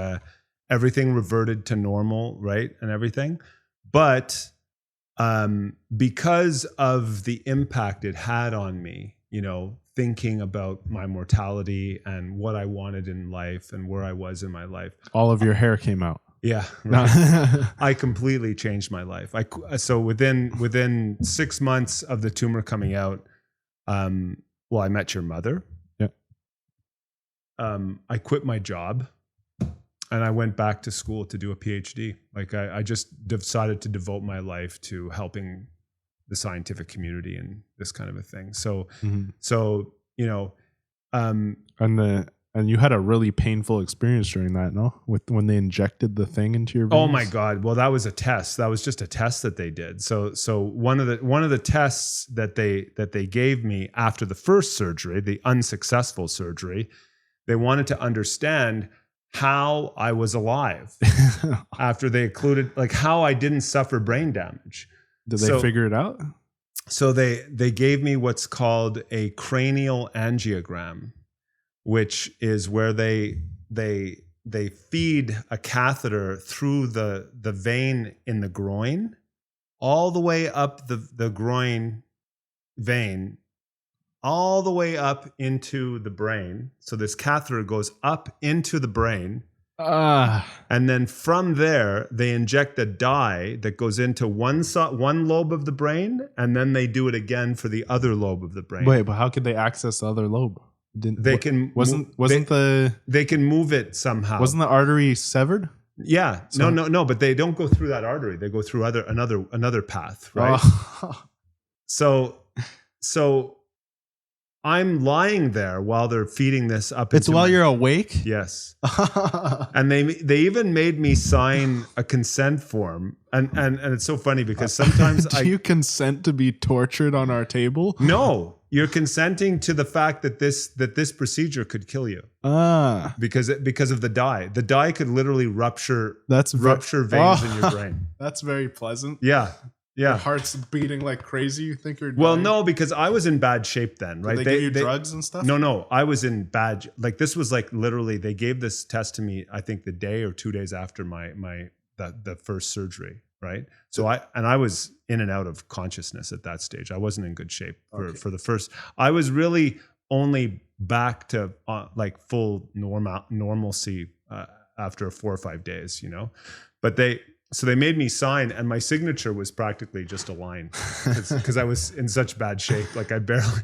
everything reverted to normal, right, and everything. But because of the impact it had on me, you know, thinking about my mortality and what I wanted in life and where I was in my life. All of your hair came out. Yeah. Right. I completely changed my life. So within 6 months of the tumor coming out, well, I met your mother. Yeah. I quit my job and I went back to school to do a PhD. Like I just decided to devote my life to helping the scientific community and this kind of a thing. So, so, you know, and you had a really painful experience during that, no? With when they injected the thing into your veins? Oh my God. Well, that was a test. That was just a test that they did. So one of the tests that they gave me after the first surgery, the unsuccessful surgery, they wanted to understand how I was alive after they included, like how I didn't suffer brain damage. Did they figure it out? So they gave me what's called a cranial angiogram, which is where they feed a catheter through the vein in the groin, all the way up the groin vein, all the way up into the brain. So this catheter goes up into the brain. And then from there, they inject a dye that goes into one lobe of the brain, and then they do it again for the other lobe of the brain. Wait, but how could they access the other lobe? They can move it somehow. Wasn't the artery severed? Yeah, so, no. But they don't go through that artery. They go through another path, right? So I'm lying there while they're feeding this up. It's while you're awake? Yes. And they even made me sign a consent form. And it's so funny because sometimes Do you consent to be tortured on our table? No. You're consenting to the fact that this procedure could kill you. Because of the dye. The dye could literally rupture veins in your brain. That's very pleasant. Yeah. Yeah. Your heart's beating like crazy. You think you're dying? Well, no, because I was in bad shape then, right? Did they give you drugs and stuff? No. I was in bad, like this was like literally, they gave this test to me, I think the day or 2 days after the first surgery, right? So I was in and out of consciousness at that stage. I wasn't in good shape for the first. I was really only back to like full normalcy after 4 or 5 days, you know? But so they made me sign, and my signature was practically just a line because I was in such bad shape. Like I barely.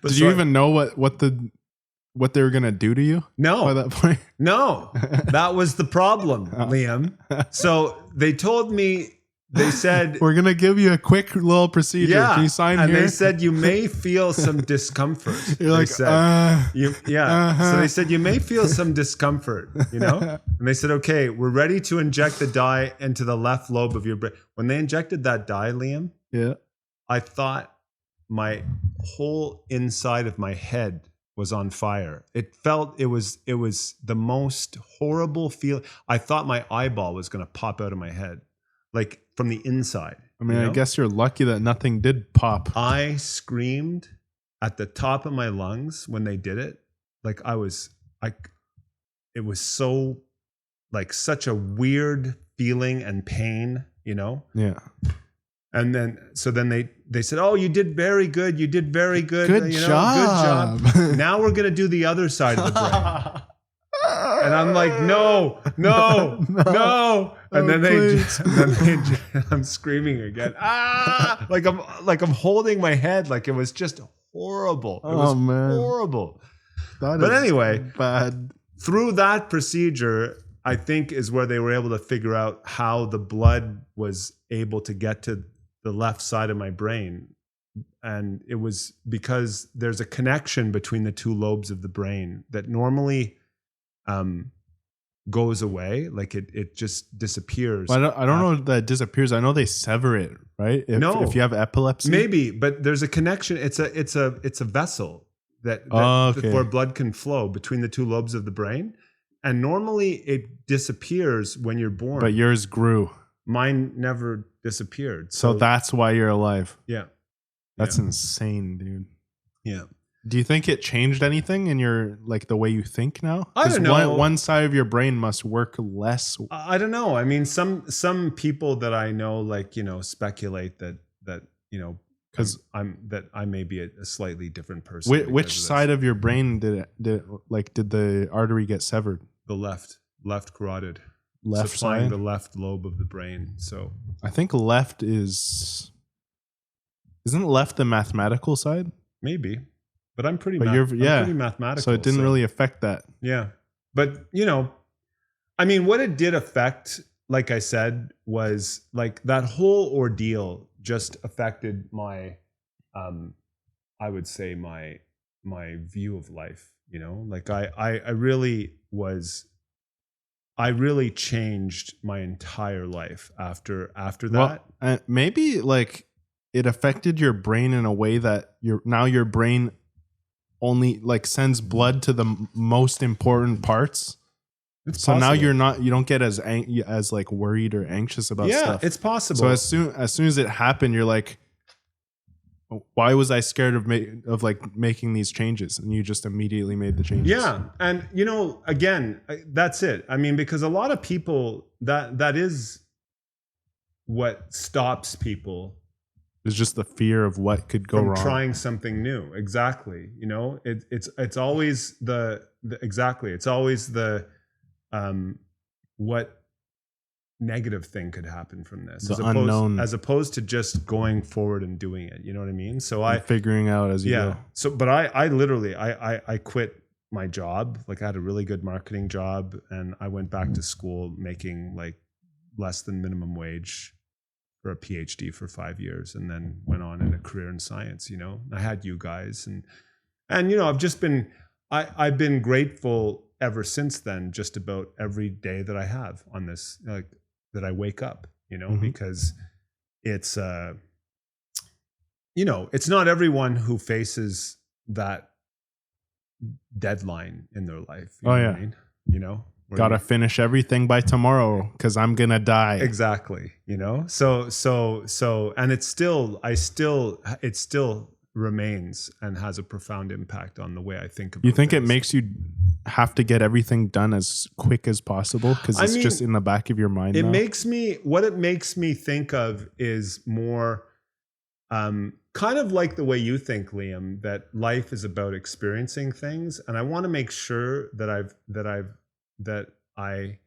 Did you even know what they were gonna do to you? No. By that point, no. That was the problem, Liam. So they told me. They said, we're going to give you a quick little procedure. Yeah, can you sign and here? They said, you may feel some discomfort. You're like, So they said, you may feel some discomfort, you know? And they said, okay, we're ready to inject the dye into the left lobe of your brain. When they injected that dye, Liam, I thought my whole inside of my head was on fire. It was the most horrible feeling. I thought my eyeball was going to pop out of my head. Like from the inside. I mean, I guess you're lucky that nothing did pop. I screamed at the top of my lungs when they did it. Like it was so like such a weird feeling and pain, you know? Yeah. And then they said, oh, you did very good. You did very good. Good job. Good job. Now we're going to do the other side of the brain. And I'm like, no. And then I'm screaming again. Like I'm holding my head. Like it was just horrible. It Oh, was man. horrible. That But is anyway, bad. through that procedure, I think is where they were able to figure out how the blood was able to get to the left side of my brain. And it was because there's a connection between the two lobes of the brain that normally goes away. Like it just disappears. Well, I don't know if that disappears. I know they sever it, right? If you have epilepsy. Maybe, but there's a connection. It's a vessel that okay. where blood can flow between the two lobes of the brain. And normally it disappears when you're born. But yours grew. Mine never disappeared. So that's why you're alive. Yeah. That's insane, dude. Yeah. Do you think it changed anything in your, like, the way you think now? I don't know. One side of your brain must work less. I don't know. I mean, some people that I know, like, speculate that because I may be a slightly different person. Which side of your brain did the artery get severed? The left carotid. Left supplying side? the left lobe of the brain. So I think left isn't left the mathematical side? Maybe, but I'm pretty. But pretty mathematical. So it didn't really affect that. Yeah, but I mean, what it did affect, like I said, was like that whole ordeal just affected my, I would say my view of life. Like I really was. I really changed my entire life after that. Well, maybe like it affected your brain in a way that your brain only like sends blood to the most important parts. It's so possible. Now you don't get as like worried or anxious about stuff. Yeah, it's possible. So as soon as it happened, you're like, why was I scared of making these changes? And you just immediately made the changes. Yeah. And, again, that's it. I mean, because a lot of people, that is what stops people. It's just the fear of what could go from wrong. Trying something new. Exactly. It's always exactly. It's always the what negative thing could happen from this, unknown, as opposed to just going forward and doing it. You know what I mean? So figuring out as you go. So, but I literally quit my job. Like I had a really good marketing job, and I went back to school making like less than minimum wage for a PhD for 5 years, and then went on in a career in science. I had you guys, and I've just been I've been grateful ever since then, just about every day that I have on this, like that I wake up, because it's, it's not everyone who faces that deadline in their life. You know what I mean? Gotta finish everything by tomorrow because I'm gonna die. Exactly. So, and it still remains and has a profound impact on the way I think about. You think things. It makes you have to get everything done as quick as possible because it's just in the back of your mind? It makes me think of is more kind of like the way you think, Liam, that life is about experiencing things, and I want to make sure that I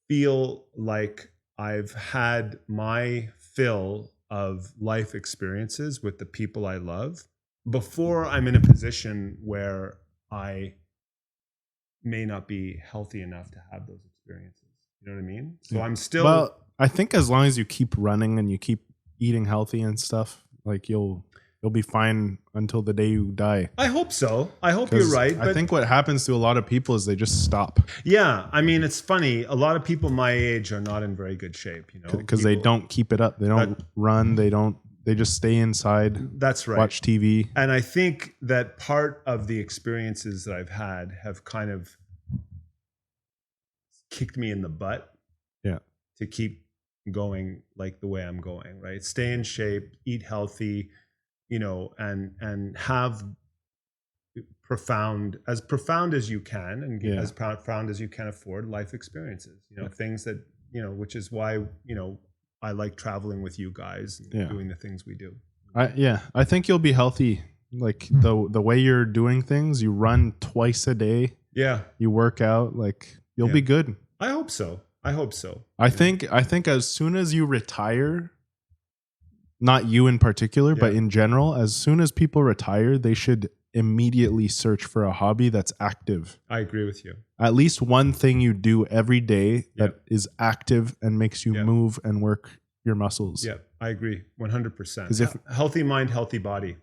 feel like I've had my fill of life experiences with the people I love before I'm in a position where I may not be healthy enough to have those experiences. You know what I mean? So I'm still. Well, I think as long as you keep running and you keep eating healthy and stuff, like you'll be fine until the day you die. I hope so. I hope you're right. I think what happens to a lot of people is they just stop. Yeah, I mean, it's funny. A lot of people my age are not in very good shape, because they don't keep it up. They don't run. They just stay inside. That's right. Watch TV. And I think that part of the experiences that I've had have kind of kicked me in the butt. Yeah. To keep going like the way I'm going, right? Stay in shape, eat healthy, and have profound as you can, and as profound as you can afford life experiences, things that, which is why, I like traveling with you guys and doing the things we do. I think you'll be healthy. Like the way you're doing things, you run twice a day. Yeah. You work out, like you'll be good. I hope so. I think as soon as you retire, not you in particular, but Yeah. in general, as soon as people retire, they should immediately search for a hobby that's active. I agree with you. At least one thing you do every day that Yep. is active and makes you Yep. move and work your muscles. Yeah, I agree 100%. 'Cause if- Healthy mind, healthy body.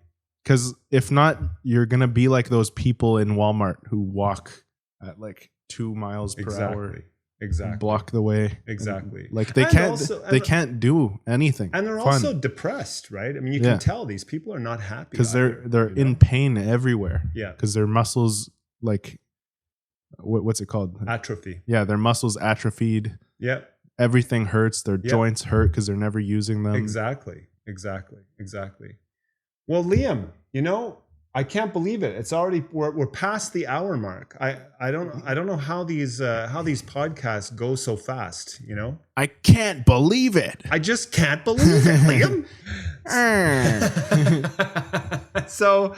Because if not, you're going to be like those people in Walmart who walk at like 2 miles per hour. Exactly. Block the way. Exactly. And, like they And can't also- they can't do anything. And they're fun. also depressed, right? I mean, you Yeah. can tell these people are not happy Because either, they're you know? in pain everywhere. Yeah. Because their muscles, like, what's it called? Atrophy. Yeah, their muscles atrophied. Yeah. Everything hurts. Their Yeah. joints hurt because they're never using them. Exactly. Well, Liam, you know, I can't believe it. It's already we're past the hour mark. I don't know how these podcasts go so fast, you know? I can't believe it. I just can't believe it, Liam. So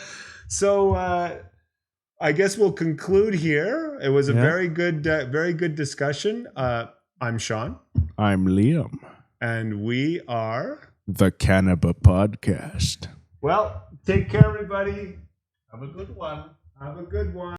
I guess we'll conclude here. It was a very good discussion. I'm Sean, I'm Liam. and we are The Cannabis Podcast. well. Take care, everybody. Have a good one. Have a good one.